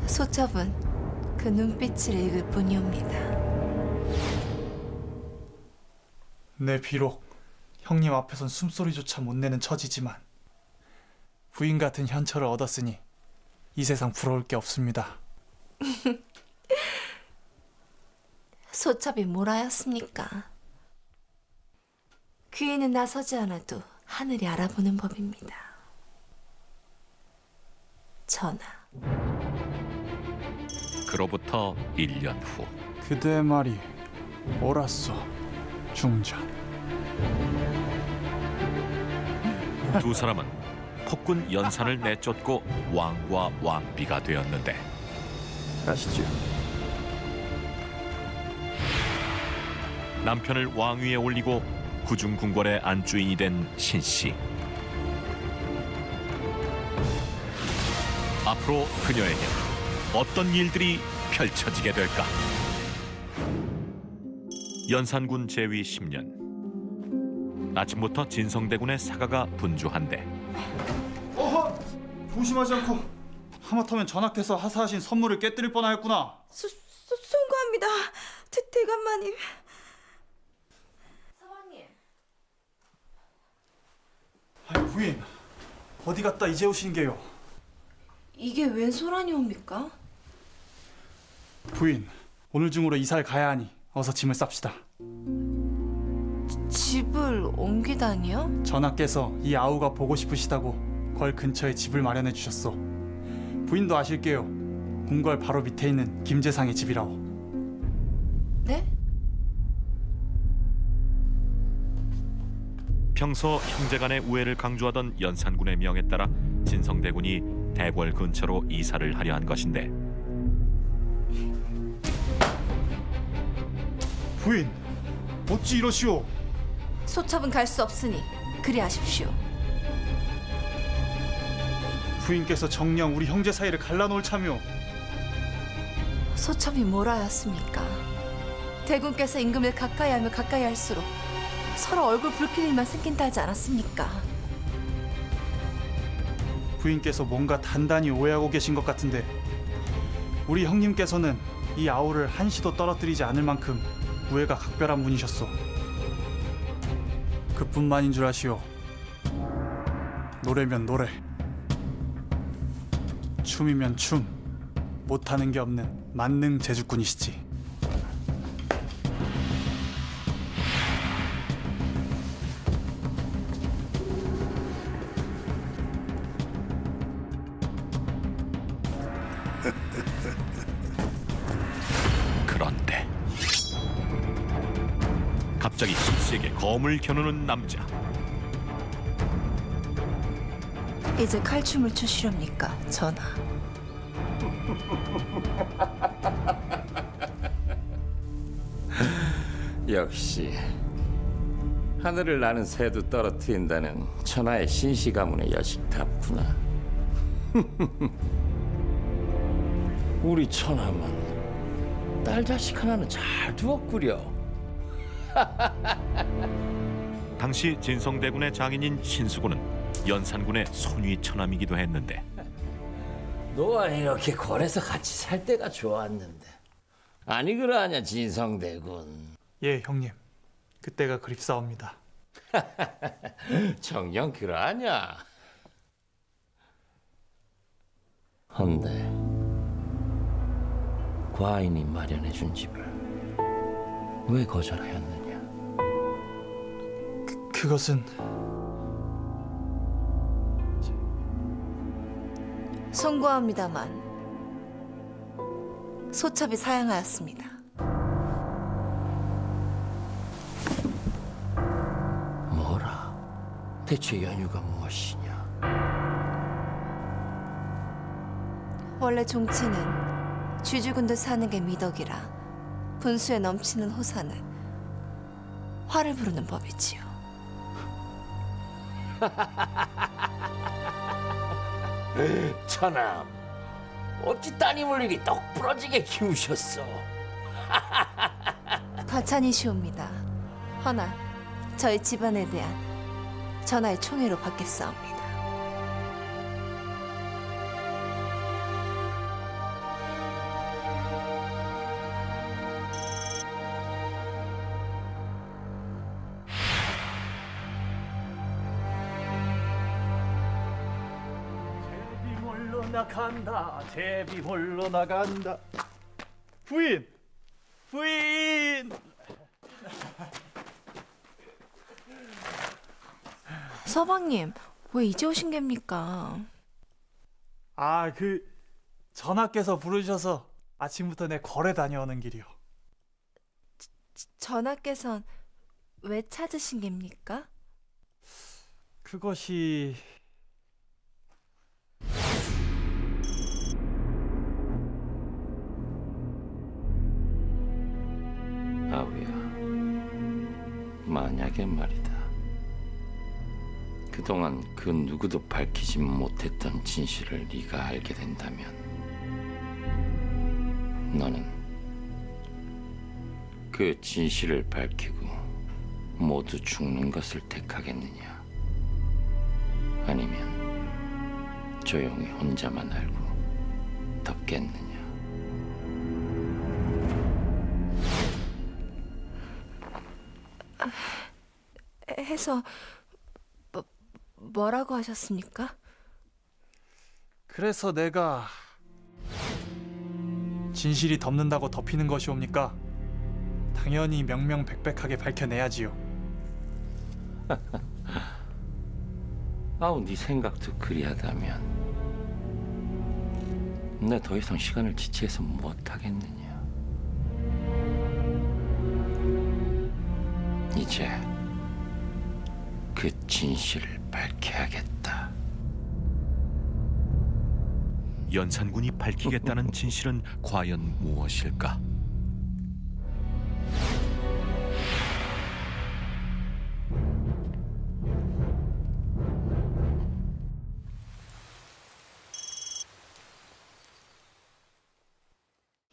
소첩은 그 눈빛을 읽을 뿐이옵니다. 내 비록 형님 앞에선 숨소리조차 못 내는 처지지만 부인 같은 현처를 얻었으니 이 세상 부러울 게 없습니다. 소첩이 뭘 하였습니까? 귀에는 나서지 않아도 하늘이 알아보는 법입니다. 전하. 그로부터 1년 후 그대의 말이 옳았소, 중전. 두 사람은 폭군 연산을 내쫓고 왕과 왕비가 되었는데 아시죠? 남편을 왕위에 올리고 구중궁궐의 안주인이 된 신씨. 앞으로 그녀에게 어떤 일들이 펼쳐지게 될까? 연산군 재위 10년. 아침부터 진성대군의 사가가 분주한데 어허! 조심하지 않고 하마터면 전하께서 하사하신 선물을 깨뜨릴 뻔하였구나. 송구합니다. 대감마님. 사왕님. 아니 부인, 어디 갔다 이제 오신 게요? 이게 웬 소란이옵니까? 부인, 오늘 중으로 이사를 가야 하니 어서 짐을 쌉시다. 집을 옮기다니요? 전하께서 이 아우가 보고 싶으시다고 궐 근처에 집을 마련해 주셨소. 부인도 아실게요. 궁궐 바로 밑에 있는 김재상의 집이라오. 네? 평소 형제간의 우애를 강조하던 연산군의 명에 따라 진성대군이 대궐 근처로 이사를 하려 한 것인데 부인, 어찌 이러시오? 소첩은 갈 수 없으니 그리하십시오. 부인께서 정녕 우리 형제 사이를 갈라놓을 참요. 소첩이 뭐라 하였습니까? 대군께서 임금을 가까이 하면 가까이 할수록 서로 얼굴 붉힐 일만 생긴다 하지 않았습니까? 부인께서 뭔가 단단히 오해하고 계신 것 같은데 우리 형님께서는 이 아우를 한시도 떨어뜨리지 않을 만큼 우애가 각별한 분이셨소. 그뿐만인 줄 아시오. 노래면 노래, 춤이면 춤, 못하는 게 없는 만능 재주꾼이시지. 그런데 갑자기 신씨에게 검을 겨누는 남자. 이제 칼춤을 추시렵니까, 전하? 역시 하늘을 나는 새도 떨어뜨린다는 천하의 신씨 가문의 여식답구나. 우리 천하만 딸 자식 하나는 잘 두었구려. 당시 진성대군의 장인인 신수군은 연산군의 손위 처남이기도 했는데 너와 이렇게 걸에서 같이 살 때가 좋았는데. 아니 그러하냐 진성대군. 예, 형님. 그때가 그립사옵니다. 정녕 그러하냐. 헌데 과인이 마련해준 집을 왜 거절하였느냐? 그것은 송구합니다만 소첩이 사양하였습니다. 뭐라? 대체 연유가 무엇이냐? 원래 종치는 쥐죽은 사는 게 미덕이라 분수에 넘치는 호사는 화를 부르는 법이지요. 천암, 어찌 따님을 이리 똑 부러지게 키우셨소? 과찬이시옵니다. 허나 저희 집안에 대한 전하의 총애로 받겠사옵니다. 제비 몰러 나간다. 제비 몰러 나간다. 부인! 부인! 서방님, 왜 이제 오신 geb니까? 아, 전하께서 부르셔서 아침부터 내 거래 다녀오는 길이요. 전하께선 왜 찾으신 geb니까? 그것이 아우야, 만약에 말이다. 그동안 그 누구도 밝히지 못했던 진실을 네가 알게 된다면 너는 그 진실을 밝히고 모두 죽는 것을 택하겠느냐? 아니면 조용히 혼자만 알고 덮겠느냐? 해서 뭐라고 하셨습니까? 그래서 내가 진실이 덮는다고 덮이는 것이옵니까? 당연히 명명백백하게 밝혀내야지요. 아우, 네 생각도 그리하다면 내 더 이상 시간을 지체해서 못하겠느냐? 이제 그 진실을 밝혀야겠다. 연산군이 밝히겠다는 진실은 과연 무엇일까?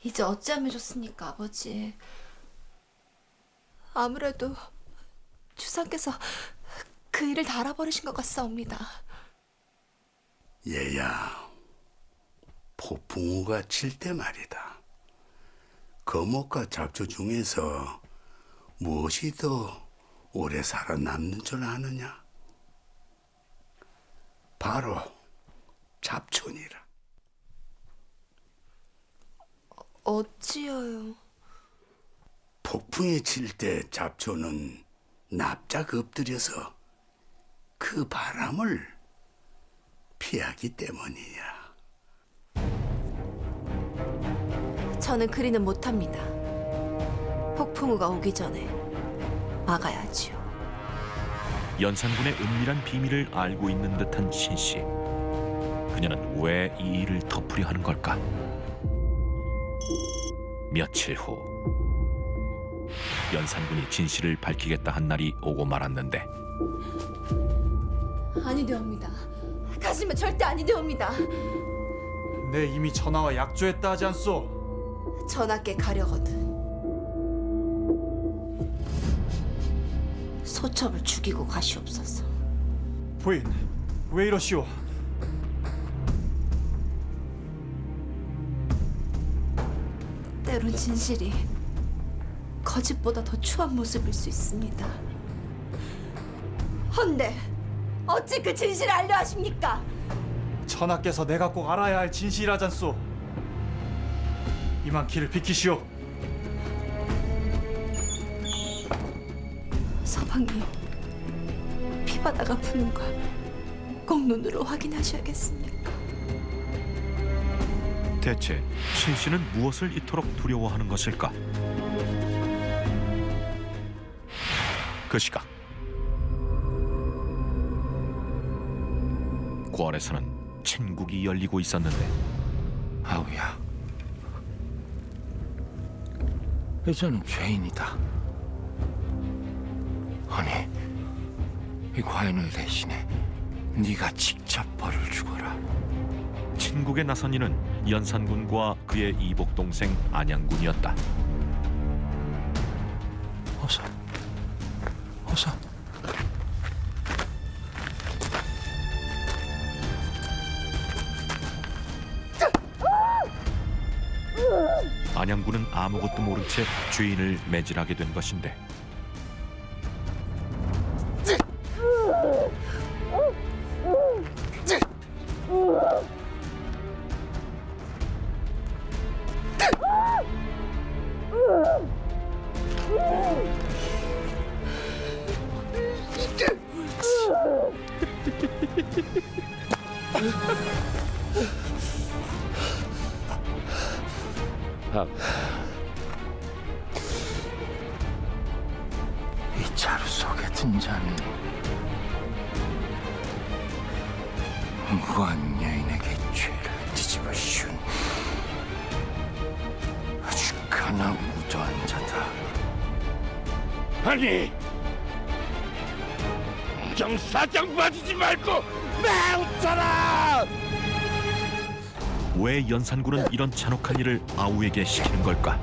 이제 어찌하면 좋습니까, 아버지? 아무래도 주상께서 그 일을 다 알아버리신 것 같사옵니다. 얘야, 폭풍우가 칠 때 말이다. 거목과 잡초 중에서 무엇이 더 오래 살아남는 줄 아느냐? 바로 잡초니라. 어찌여요? 폭풍이 칠 때 잡초는 납작 엎드려서 그 바람을 피하기 때문이야. 저는 그리는 못합니다. 폭풍우가 오기 전에 막아야지요. 연산군의 은밀한 비밀을 알고 있는 듯한 신씨. 그녀는 왜 이 일을 덮으려 하는 걸까? 며칠 후 연산군이 진실을 밝히겠다 한 날이 오고 말았는데 아니되옵니다. 가시면 절대 아니되옵니다. 내 이미 전하와 약조했다 하지 않소? 전하께 가려거든 소첩을 죽이고 가시옵소서. 부인, 왜 이러시오? 때론 진실이 거짓보다 더 추한 모습일 수 있습니다. 헌데 어찌 그 진실을 알려 하십니까? 전하께서 내가 꼭 알아야 할 진실이라잖소. 이만 길을 비키시오. 서방님, 피바다가 부는 걸 꼭 눈으로 확인하셔야겠습니까? 대체 신씨는 무엇을 이토록 두려워하는 것일까? 그 시각 고을에서는 친국이 열리고 있었는데 아우야, 저는 죄인이다. 아니, 이 과인을 대신해 네가 직접 벌을 주거라. 친국에 나선 이는 연산군과 그의 이복 동생 안양군이었다. 어서. 안양군은 아무것도 모른 채 죄인을 매질하게 된 것인데 이 자루 속에 든 자는 무한 여인에게 죄를 뒤집어 씌운 아주 가난무도한 자다. 아니, 정사정 빠지지 말고 매우쳐라! 왜 연산군은 이런 잔혹한 일을 아우에게 시키는 걸까?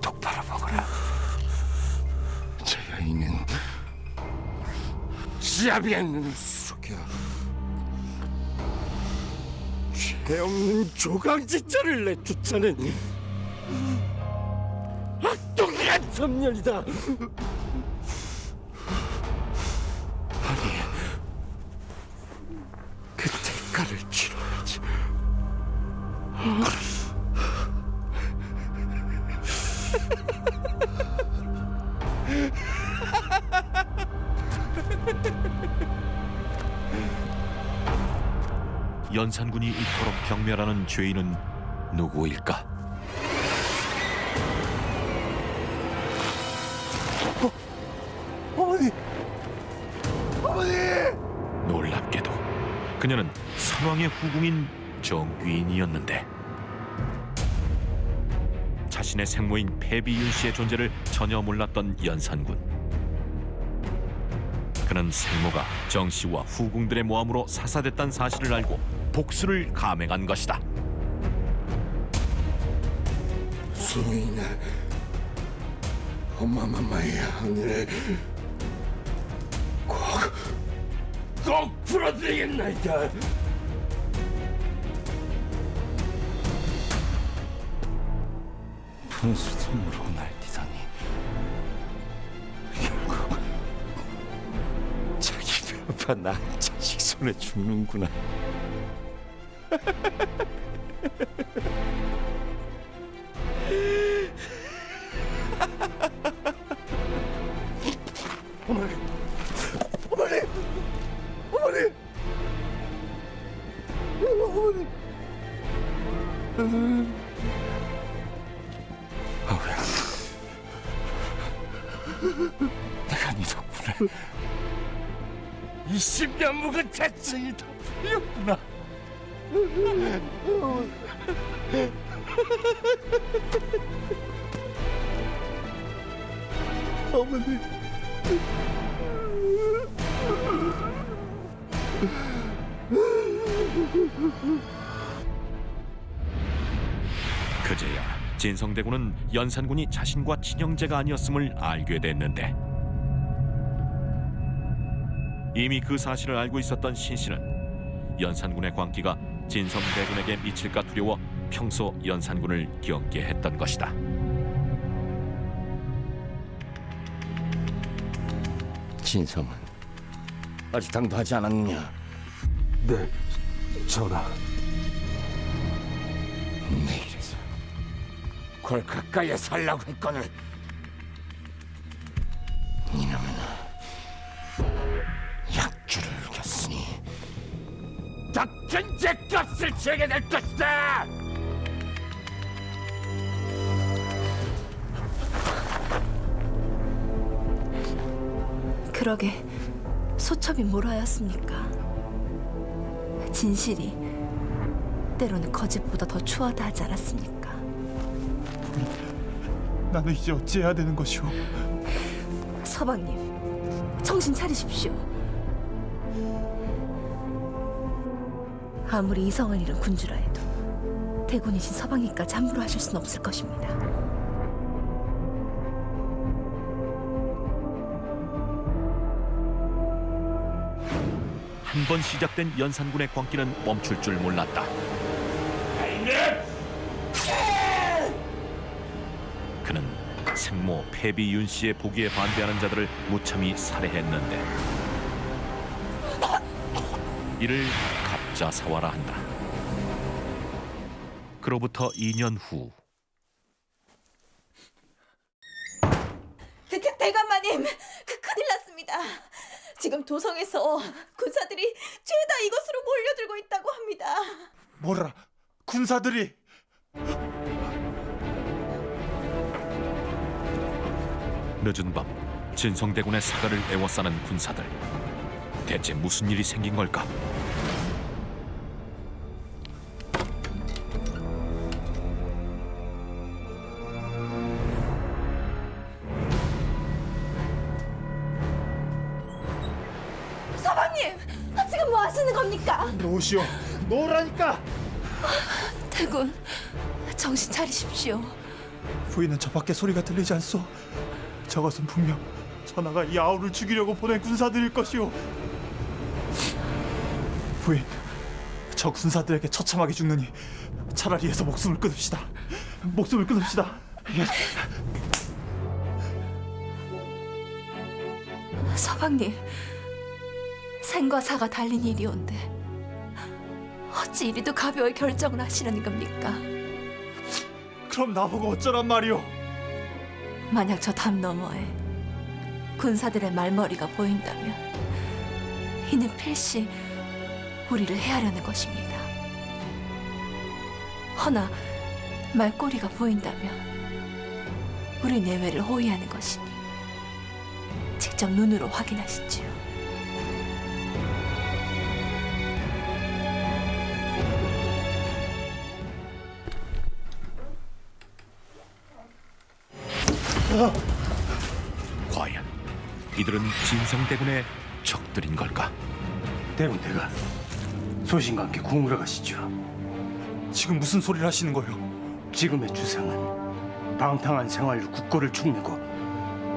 똑바로 보거라. 저 여인은 시아비의 눈을 속여 죄 없는 조강지처를 내쫓아낸 악독한 점령이다. 아니, 그 대가를 치러야지. 연산군이 이토록 경멸하는 죄인은 누구일까? 어머니! 어머니! 놀랍게도 그녀는 선왕의 후궁인 정귀인이었는데 자신의 생모인 패비윤 씨의 존재를 전혀 몰랐던 연산군. 그는 생모가 정 씨와 후궁들의 모함으로 사사됐다는 사실을 알고 복수를 감행한 것이다. 수인아, 엄마마마의 하늘에 꼭 풀어드리겠나이다. 분수도 모르고 날뛰더니 결국 자기 배아파 난 자식 손에 죽는구나. 어머니! 어머니! 어머니! 어머니! 아우야, 내가 네 덕분에 20년 묵은 재증이 다 풀렸구나. 어머니. 그제야 진성대군은 연산군이 자신과 친형제가 아니었음을 알게 됐는데 이미 그 사실을 알고 있었던 신씨는 연산군의 광기가 진성대군에게 미칠까 두려워 평소 연산군을 경계했던 것이다. 진성은 아직 당도하지 않았느냐? 네, 전하. 내일에서 궐 가까이에 살라고 했거늘 이놈은 약주를 우겼으니 닥친 죄값을 지게 될 것이다. 그러게 소첩이 뭘 하였습니까? 진실이 때로는 거짓보다 더 추하다 하지 않았습니까? 나는 이제 어찌해야 되는 것이오? 서방님, 정신 차리십시오. 아무리 이성을 잃은 군주라 해도 대군이신 서방님까지 함부로 하실 수는 없을 것입니다. 한 번 시작된 연산군의 광기는 멈출 줄 몰랐다. 그는 생모 패비윤 씨의 보기에 반대하는 자들을 무참히 살해했는데 이를 갑자사화라 한다. 그로부터 2년 후 대감마님, 큰일 났습니다. 지금 도성에서 군사들이 죄다 이곳으로 몰려들고 있다고 합니다. 뭐라? 군사들이? 늦은 밤 진성대군의 사가를 에워싸는 군사들. 대체 무슨 일이 생긴 걸까? 서방님, 지금 뭐 하시는 겁니까? 놓으시오. 놓으라니까. 대군, 정신 차리십시오. 부인은 저 밖에 소리가 들리지 않소. 저것은 분명 전하가 이 아우를 죽이려고 보낸 군사들일 것이오. 부인, 저 군사들에게 처참하게 죽느니 차라리 해서 목숨을 끊읍시다. 목숨을 끊읍시다. 서방님, 생과 사가 달린 일이온데 어찌 이리도 가벼이 결정을 하시려는 겁니까? 그럼 나보고 어쩌란 말이오? 만약 저 담 너머에 군사들의 말머리가 보인다면 이는 필시 우리를 해하려는 것입니다. 허나 말꼬리가 보인다면 우리 내외를 호위하는 것이니 직접 눈으로 확인하시지요. 과연 이들은 진성대군의 적들인 걸까? 대군대가 소신과 함께 궁으로 가시죠. 지금 무슨 소리를 하시는 거예요? 지금의 주상은 방탕한 생활로 국고를 축내고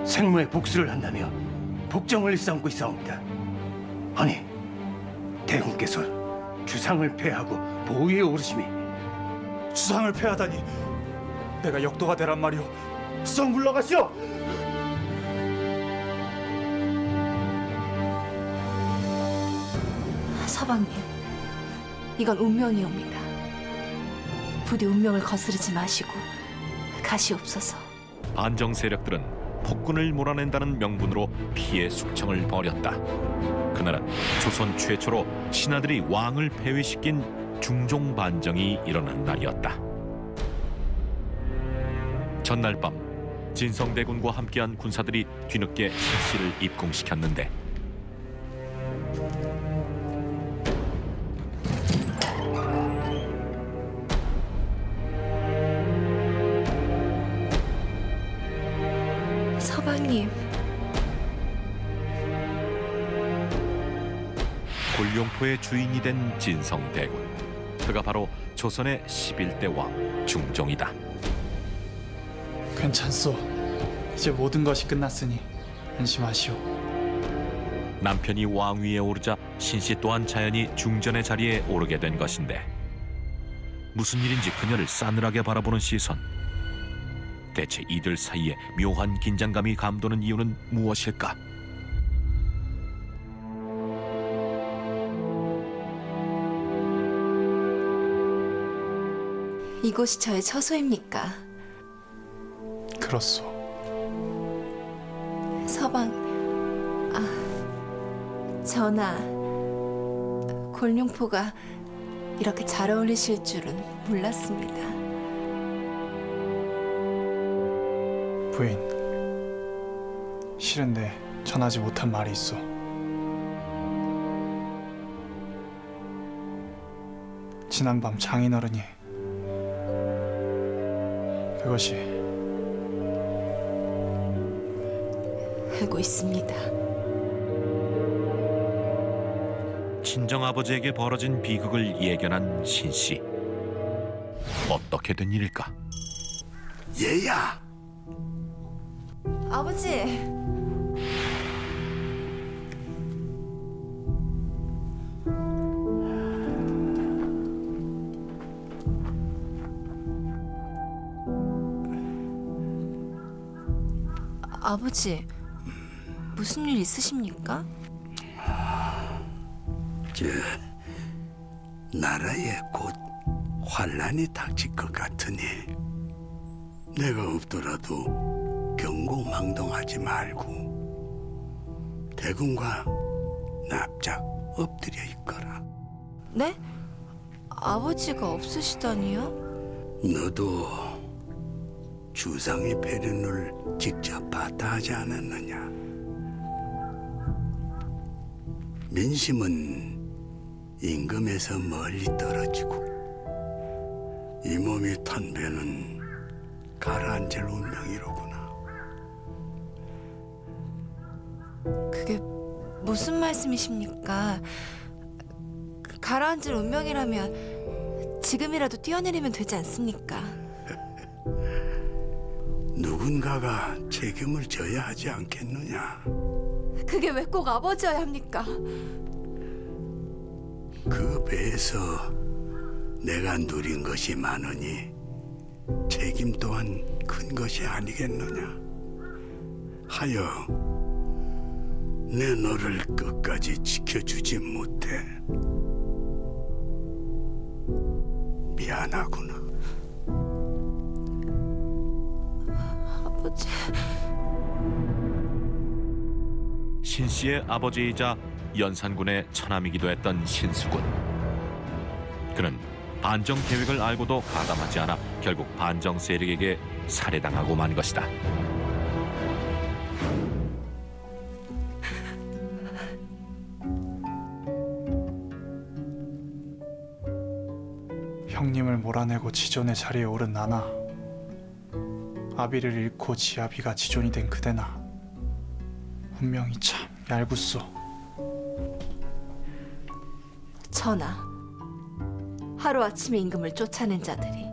생모의 복수를 한다며 복정을 일삼고 있사옵니다. 아니, 대군께서 주상을 폐하고 보위에 오르심이 주상을 폐하다니 내가 역도가 되란 말이오. 수상 물러가시오. 서방님, 이건 운명이옵니다. 부디 운명을 거스르지 마시고 가시옵소서. 반정 세력들은 폭군을 몰아낸다는 명분으로 피해 숙청을 벌였다. 그날은 조선 최초로 신하들이 왕을 폐위시킨 중종 반정이 일어난 날이었다. 전날 밤 진성대군과 함께한 군사들이 뒤늦게 신씨를 입궁시켰는데 서방님, 골룡포의 주인이 된 진성대군. 그가 바로 조선의 11대 왕 중종이다. 괜찮소. 이제 모든 것이 끝났으니 안심하시오. 남편이 왕위에 오르자 신씨 또한 자연히 중전의 자리에 오르게 된 것인데 무슨 일인지 그녀를 싸늘하게 바라보는 시선. 대체 이들 사이에 묘한 긴장감이 감도는 이유는 무엇일까? 이곳이 저의 처소입니까? 그렇소. 서방, 전하, 골룡포가 이렇게 잘 어울리실 줄은 몰랐습니다. 부인, 실은데 전하지 못한 말이 있어. 지난밤 장인어른이 그것이 알고 있습니다. 친정아버지에게 벌어진 비극을 예견한 신씨. 어떻게 된 일일까? 얘야! 아버지! 아버지, 무슨 일 있으십니까? 나라에 곧 환란이 닥칠 것 같으니 내가 없더라도 경고망동하지 말고 대군과 납작 엎드려 있거라. 네? 아버지가 없으시다니요? 너도 주상의 패륜을 직접 봤다 하지 않았느냐? 민심은 임금에서 멀리 떨어지고 이 몸이 탄 배는 가라앉을 운명이로구나. 그게 무슨 말씀이십니까? 가라앉을 운명이라면 지금이라도 뛰어내리면 되지 않습니까? 누군가가 책임을 져야 하지 않겠느냐? 그게 왜 꼭 아버지여야 합니까? 그 배에서 내가 누린 것이 많으니 책임 또한 큰 것이 아니겠느냐? 하여 내 너를 끝까지 지켜주지 못해 미안하구나. 아버지. 신씨의 아버지이자 연산군의 처남이기도 했던 신수군. 그는 반정 계획을 알고도 가담하지 않아 결국 반정 세력에게 살해당하고 만 것이다. 형님을 몰아내고 지존의 자리에 오른 나나, 아비를 잃고 지아비가 지존이 된 그대나, 운명이 참 얄궂소. 전하, 하루아침에 임금을 쫓아낸 자들이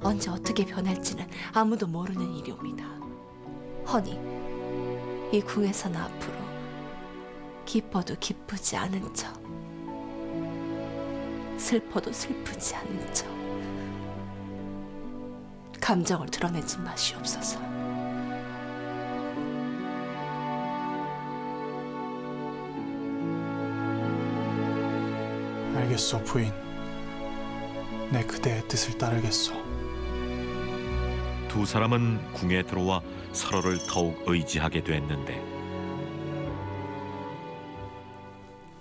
언제 어떻게 변할지는 아무도 모르는 일이옵니다. 허니 이 궁에서는 앞으로 기뻐도 기쁘지 않은 척, 슬퍼도 슬프지 않은 척 감정을 드러내지 마시옵소서. 알겠소, 부인. 내 그대의 뜻을 따르겠소. 두 사람은 궁에 들어와 서로를 더욱 의지하게 됐는데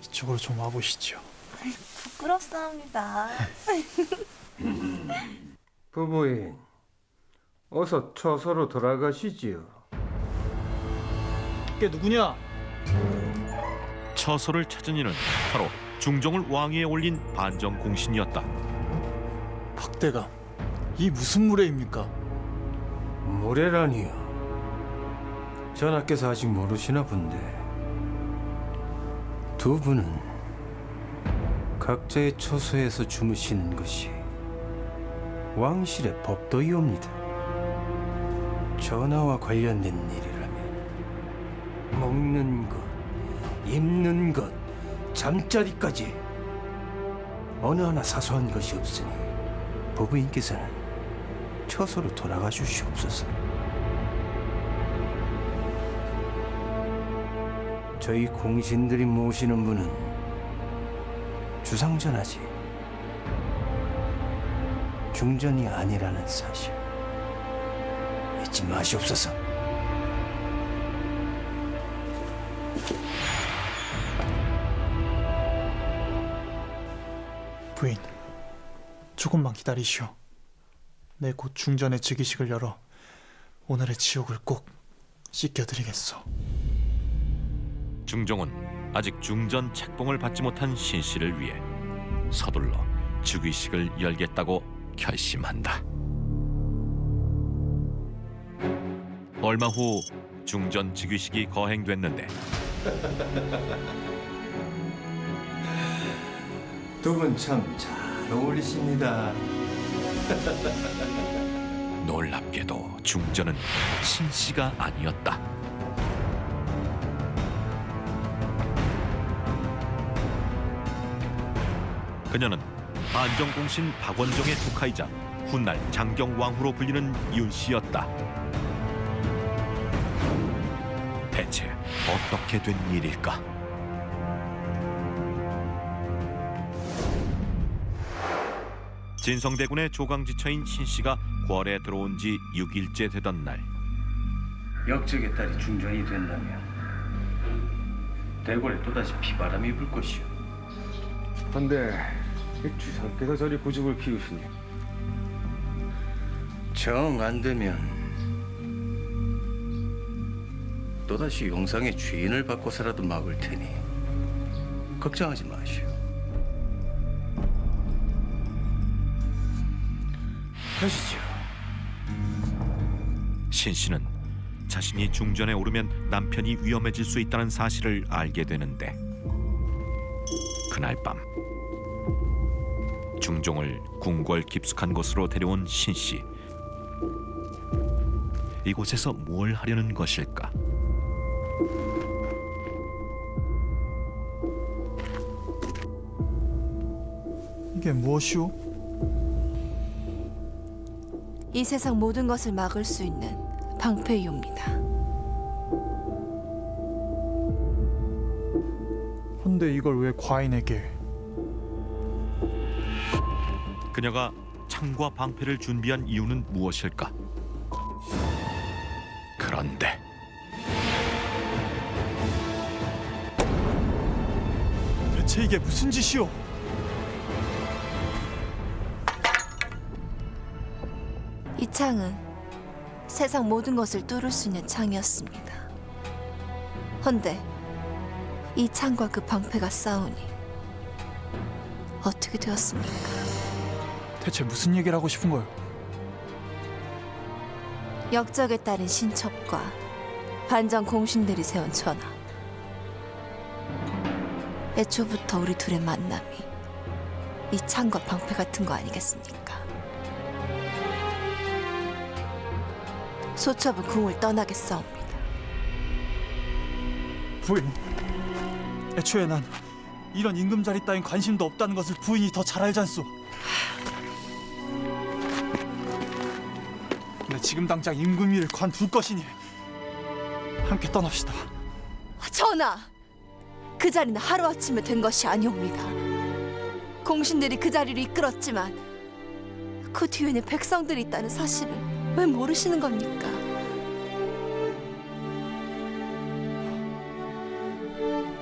이쪽으로 좀 와보시죠. 부끄럽사옵니다. 부부인, 어서 처소로 돌아가시지요. 이게 누구냐? 처소를 찾은 이는 바로 중종을 왕위에 올린 반정 공신이었다. 박대감, 이 무슨 무례입니까? 무례라니요. 전하께서 아직 모르시나 본데 두 분은 각자의 처소에서 주무시는 것이 왕실의 법도이옵니다. 전하와 관련된 일이라면 먹는 것, 입는 것, 잠자리까지 어느 하나 사소한 것이 없으니 부부인께서는 처소로 돌아가 주시옵소서. 저희 공신들이 모시는 분은 주상전하지 중전이 아니라는 사실 잊지 마시옵소서. 부인, 조금만 기다리시오. 내 곧 중전의 즉위식을 열어 오늘의 지옥을 꼭 씻겨드리겠소. 중종은 아직 중전 책봉을 받지 못한 신씨를 위해 서둘러 즉위식을 열겠다고 결심한다. 얼마 후 중전 즉위식이 거행됐는데 두 분 참 잘 어울리십니다. 놀랍게도 중전은 신씨가 아니었다. 그녀는 반정공신 박원종의 조카이자 훗날 장경왕후로 불리는 윤씨였다. 대체 어떻게 된 일일까? 진성대군의 조강지처인 신씨가 궐에 들어온 지 6일째 되던 날, 역적의 딸이 중전이 된다면 대궐에 또다시 비바람이 불 것이오. 근데 주상께서 저리 고집을 피우시니 정 안 되면 또다시 용상의 주인을 바꿔서라도 막을 테니 걱정하지 마시오. 가시죠. 신씨는 자신이 중전에 오르면 남편이 위험해질 수 있다는 사실을 알게 되는데 그날 밤 중종을 궁궐 깊숙한 곳으로 데려온 신씨. 이곳에서 뭘 하려는 것일까? 이게 무엇이오? 이 세상 모든 것을 막을 수 있는 방패이옵니다. 근데 이걸 왜 과인에게? 그녀가 창과 방패를 준비한 이유는 무엇일까? 그런데 대체 이게 무슨 짓이오? 창은 세상 모든 것을 뚫을 수 있는 창이었습니다. 헌데 이 창과 그 방패가 싸우니 어떻게 되었습니까? 대체 무슨 얘기를 하고 싶은 거예요? 역적에 따른 신첩과 반정 공신들이 세운 전화. 애초부터 우리 둘의 만남이 이 창과 방패 같은 거 아니겠습니까? 소첩은 궁을 떠나겠사옵니다. 부인, 애초에 난 이런 임금자리 따윈 관심도 없다는 것을 부인이 더 잘 알잖소. 근데 지금 당장 임금위를 관둘 것이니 함께 떠납시다. 전하! 그 자리는 하루아침에 된 것이 아니옵니다. 공신들이 그 자리를 이끌었지만 그 뒤에는 백성들이 있다는 사실을 왜 모르시는 겁니까?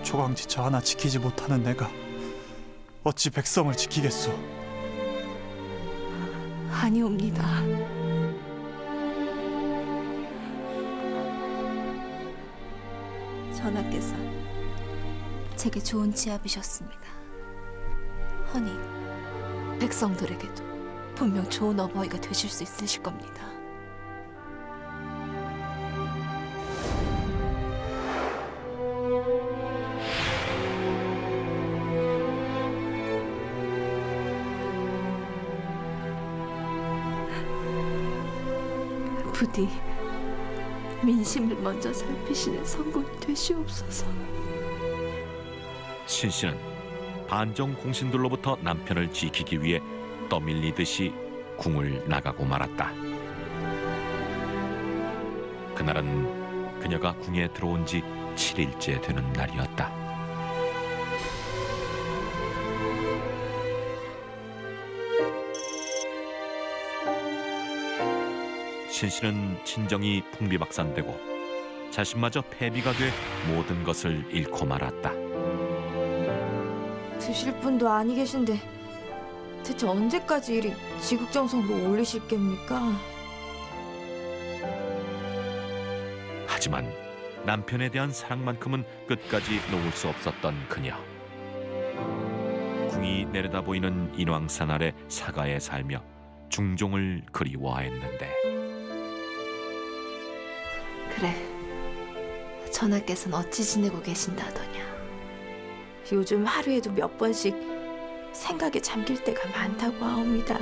초강지처 하나 지키지 못하는 내가 어찌 백성을 지키겠소? 아니옵니다. 전하께서 제게 좋은 지압이셨습니다. 허니 백성들에게도 분명 좋은 어버이가 되실 수 있으실 겁니다. 부디 민심을 먼저 살피시는 성군이 되시옵소서. 신씨는 반정 공신들로부터 남편을 지키기 위해 떠밀리듯이 궁을 나가고 말았다. 그날은 그녀가 궁에 들어온 지 7일째 되는 날이었다. 신씨는 친정이 풍비박산되고 자신마저 패비가 돼 모든 것을 잃고 말았다. 드실 분도 아니 계신데 대체 언제까지 이리 지극정성으로 올리실 겝니까? 하지만 남편에 대한 사랑만큼은 끝까지 놓을 수 없었던 그녀. 궁이 내려다 보이는 인왕산 아래 사가에 살며 중종을 그리워했는데. 그래, 전하께서는 어찌 지내고 계신다더냐? 요즘 하루에도 몇 번씩 생각에 잠길 때가 많다고 하옵니다.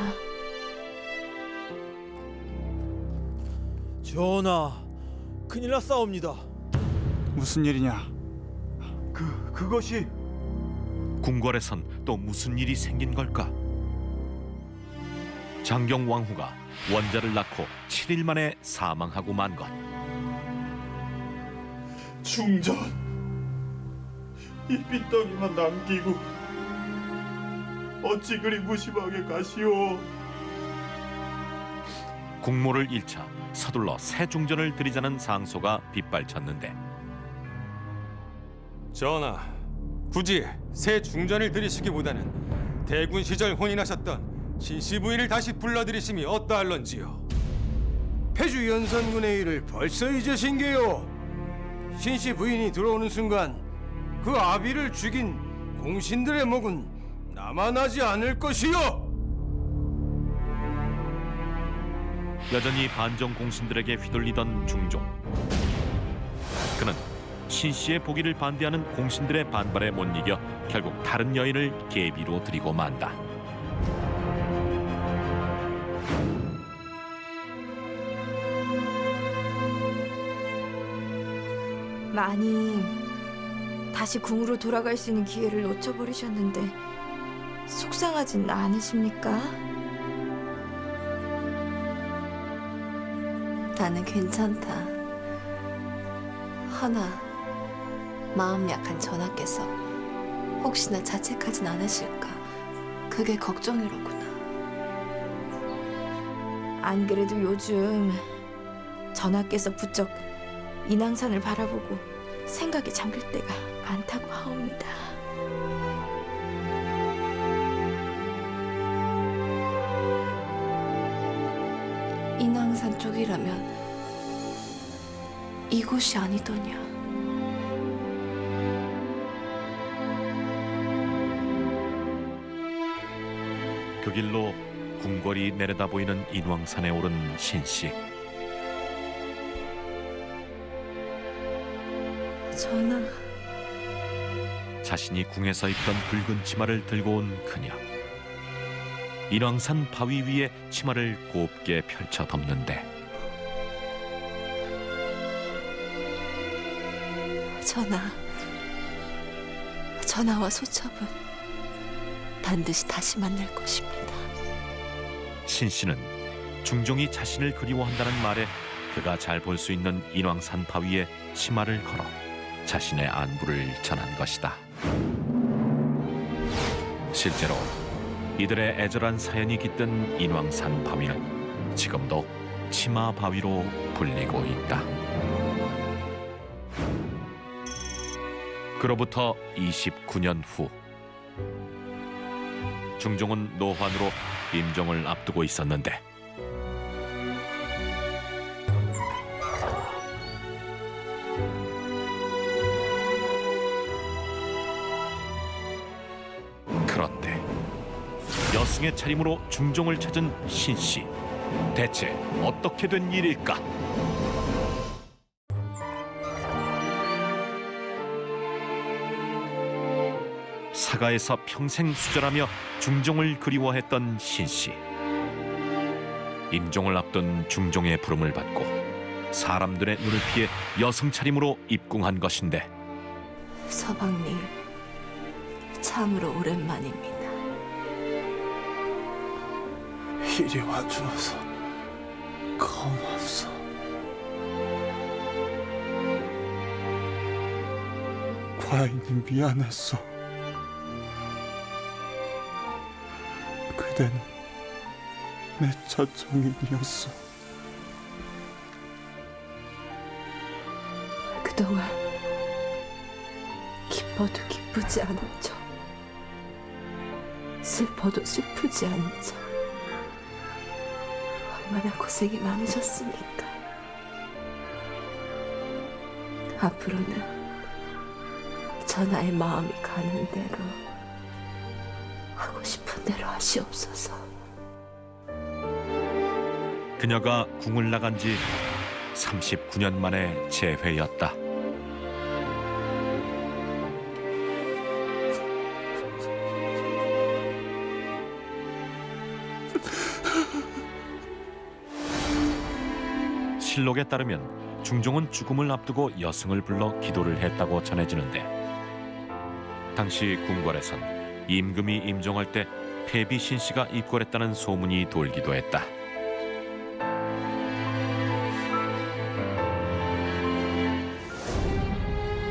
전하, 큰일 났사옵니다. 무슨 일이냐? 그것이 궁궐에선 또 무슨 일이 생긴 걸까? 장경 왕후가 원자를 낳고 7일 만에 사망하고 만 것. 중전, 이 삐덩이만 남기고 어찌 그리 무심하게 가시오? 국모를 잃자 서둘러 새 중전을 들이자는 상소가 빗발쳤는데. 전하, 굳이 새 중전을 들이시기보다는 대군 시절 혼인하셨던 신씨 부인을 다시 불러들이심이 어떠할런지요? 폐주 연산군의 일을 벌써 잊으신 게요? 신씨 부인이 들어오는 순간 그 아비를 죽인 공신들의 목은 남아나지 않을 것이요. 여전히 반정 공신들에게 휘둘리던 중종. 그는 신씨의 보기를 반대하는 공신들의 반발에 못 이겨 결국 다른 여인을 계비로 들이고 만다. 마님, 다시 궁으로 돌아갈 수 있는 기회를 놓쳐버리셨는데 속상하진 않으십니까? 나는 괜찮다. 허나 마음 약한 전하께서 혹시나 자책하진 않으실까, 그게 걱정이로구나. 안 그래도 요즘 전하께서 부쩍 인왕산을 바라보고 생각에 잠길 때가 많다고 하옵니다. 인왕 인왕산 쪽이라면 이곳이 아니더냐. 그 길로 궁궐이 내려다 보이는 인왕산에 오른 신씨. 전하, 자신이 궁에서 입던 붉은 치마를 들고 온 그녀. 인왕산 바위 위에 치마를 곱게 펼쳐 덮는데 전하와 소첩은 반드시 다시 만날 것입니다. 신씨는 중종이 자신을 그리워한다는 말에 그가 잘 볼 수 있는 인왕산 바위에 치마를 걸어 자신의 안부를 전한 것이다. 실제로 이들의 애절한 사연이 깃든 인왕산 바위는 지금도 치마 바위로 불리고 있다. 그로부터 29년 후 중종은 노환으로 임종을 앞두고 있었는데 그런데 여승의 차림으로 중종을 찾은 신씨, 대체 어떻게 된 일일까? 사가에서 평생 수절하며 중종을 그리워했던 신씨. 임종을 앞둔 중종의 부름을 받고 사람들의 눈을 피해 여승 차림으로 입궁한 것인데 서방님, 참으로 오랜만입니다. 이리 와주어서 고맙소. 과인이 미안했소. 그대는 내 첫 정인이었소. 그동안 기뻐도 기쁘지 않은 척, 슬퍼도 슬프지 않은 척, 얼마나 고생이 많으셨습니까? 앞으로는 전하의 마음이 가는 대로 하고 싶은 대로 하시옵소서. 그녀가 궁을 나간 지 39년 만에 재회였다. 실록에 따르면 중종은 죽음을 앞두고 여승을 불러 기도를 했다고 전해지는데 당시 궁궐에선 임금이 임종할 때 폐비 신씨가 입궐했다는 소문이 돌기도 했다.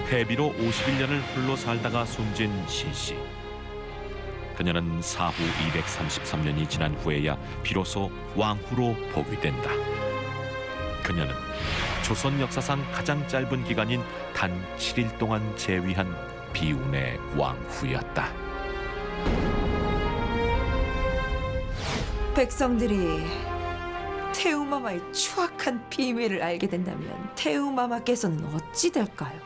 폐비로 51년을 홀로 살다가 숨진 신씨. 그녀는 사후 233년이 지난 후에야 비로소 왕후로 복위된다. 그녀는 조선 역사상 가장 짧은 기간인 단 7일 동안 재위한 비운의 왕후였다. 백성들이 태우마마의 추악한 비밀을 알게 된다면 태우마마께서는 어찌 될까요?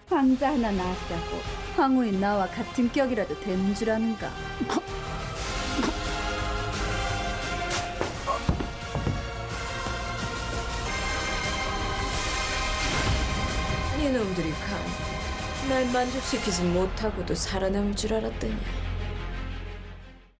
황자 하나 낳았다고 황후인 나와 같은 격이라도 되는 줄 아는가? 이놈들이 날 만족시키지 못하고도 살아남을 줄 알았더니